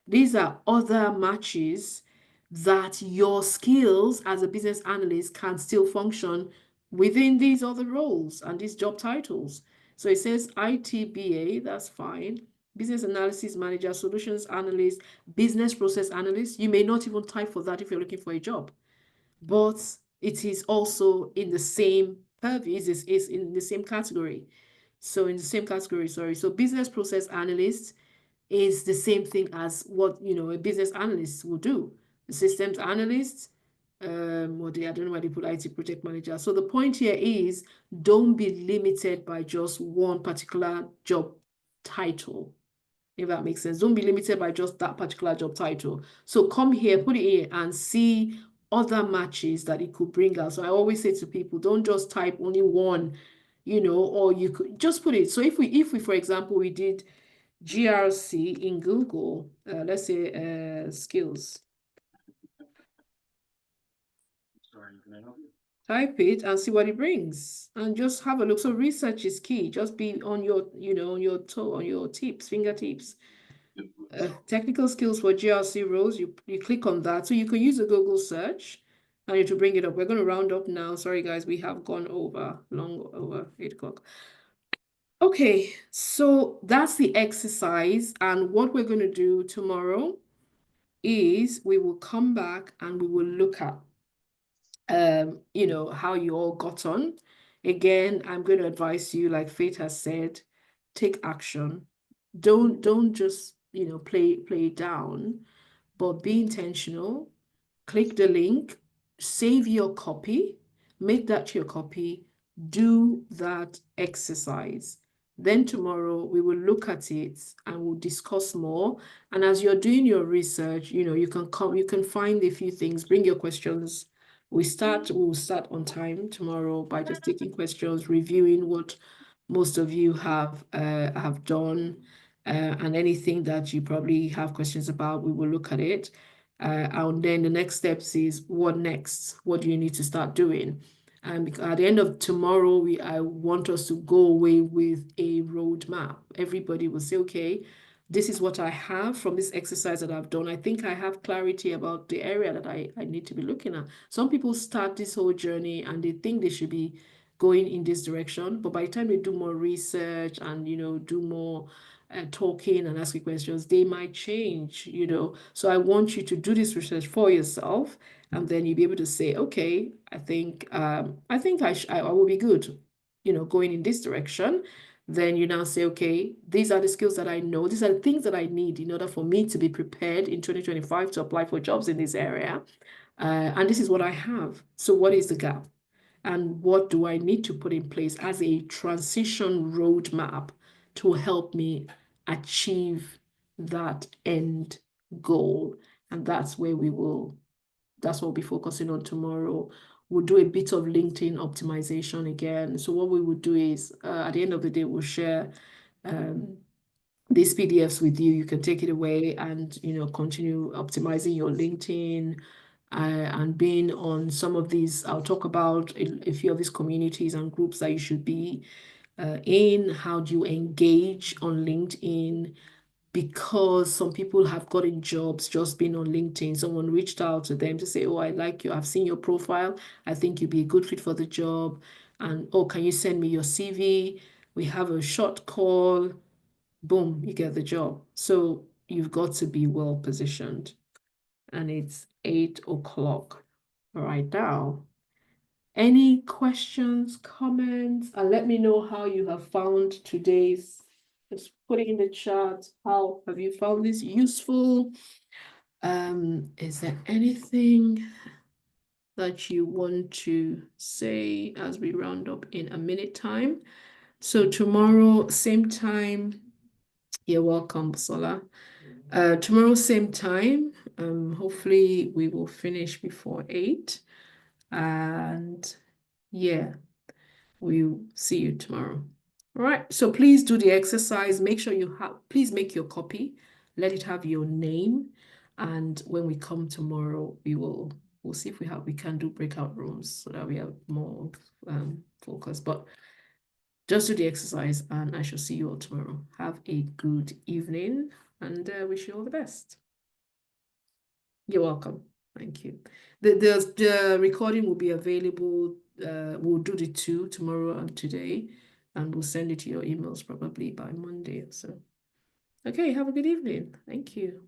These are other matches that your skills as a business analyst can still function within these other roles and these job titles. So it says ITBA, that's fine. Business analysis manager, solutions analyst, business process analyst. You may not even type for that if you're looking for a job, but it is also in the same purview, is in the same category. So in the same category, sorry. So business process analyst is the same thing as what a business analyst will do. The systems analyst, or I don't know why they put IT project manager. So the point here is don't be limited by just one particular job title, if that makes sense. Don't be limited by just that particular job title. So come here, put it here, and see other matches that it could bring out. So I always say to people, don't just type only one, or you could just put it. So if we, for example, we did GRC in Google, let's say skills. Type it and see what it brings, and just have a look. So research is key. Just be on your, on your toe, on your fingertips. Technical skills for GRC roles. You click on that, so you can use a Google search, and to bring it up. We're going to round up now. Sorry, guys, we have gone long over 8 o'clock. Okay, so that's the exercise, and what we're going to do tomorrow is we will come back and we will look at how you all got on. Again, I'm going to advise you, like Faith has said, take action. Don't just, play it down, but be intentional. Click the link, save your copy, make that your copy, do that exercise. Then tomorrow we will look at it and we'll discuss more. And as you're doing your research, you can find a few things, bring your questions. We'll start on time tomorrow by just taking questions, reviewing what most of you have done, and anything that you probably have questions about, we will look at it. And then the next steps is what next? What do you need to start doing? And at the end of tomorrow, I want us to go away with a roadmap. Everybody will say, okay, this is what I have from this exercise that I've done. I think I have clarity about the area that I need to be looking at. Some people start this whole journey and they think they should be going in this direction, but by the time they do more research and do more talking and asking questions, they might change. So I want you to do this research for yourself, and then you'll be able to say, okay, I think I will be good, going in this direction. Then you now say, okay, these are the skills that I know, these are the things that I need in order for me to be prepared in 2025 to apply for jobs in this area, and this is what I have. So what is the gap? And what do I need to put in place as a transition roadmap to help me achieve that end goal? And that's what we'll be focusing on tomorrow. We'll do a bit of LinkedIn optimization again. So what we would do is, at the end of the day, we'll share these PDFs with you. You can take it away and, continue optimizing your LinkedIn, and being on some of these. I'll talk about a few of these communities and groups that you should be in. How do you engage on LinkedIn? Because some people have gotten jobs just being on LinkedIn. Someone reached out to them to say, oh, I like you. I've seen your profile. I think you'd be a good fit for the job. And, oh, can you send me your CV? We have a short call. Boom, you get the job. So you've got to be well positioned. And it's 8 o'clock right now. Any questions, comments? And let me know how you have found today's. Just put it in the chat. How have you found this useful? Is there anything that you want to say as we round up in a minute time? So tomorrow, same time. You're welcome, Sola. Tomorrow, same time. Hopefully we will finish before 8. And yeah, we'll see you tomorrow. All right. So please do the exercise. Make sure please make your copy. Let it have your name. And when we come tomorrow, we'll see if we can do breakout rooms so that we have more focus. But just do the exercise, and I shall see you all tomorrow. Have a good evening, and wish you all the best. You're welcome. Thank you. The recording will be available. We'll do the 2 tomorrow and today, and we'll send it to your emails probably by Monday or so. Okay, have a good evening. Thank you.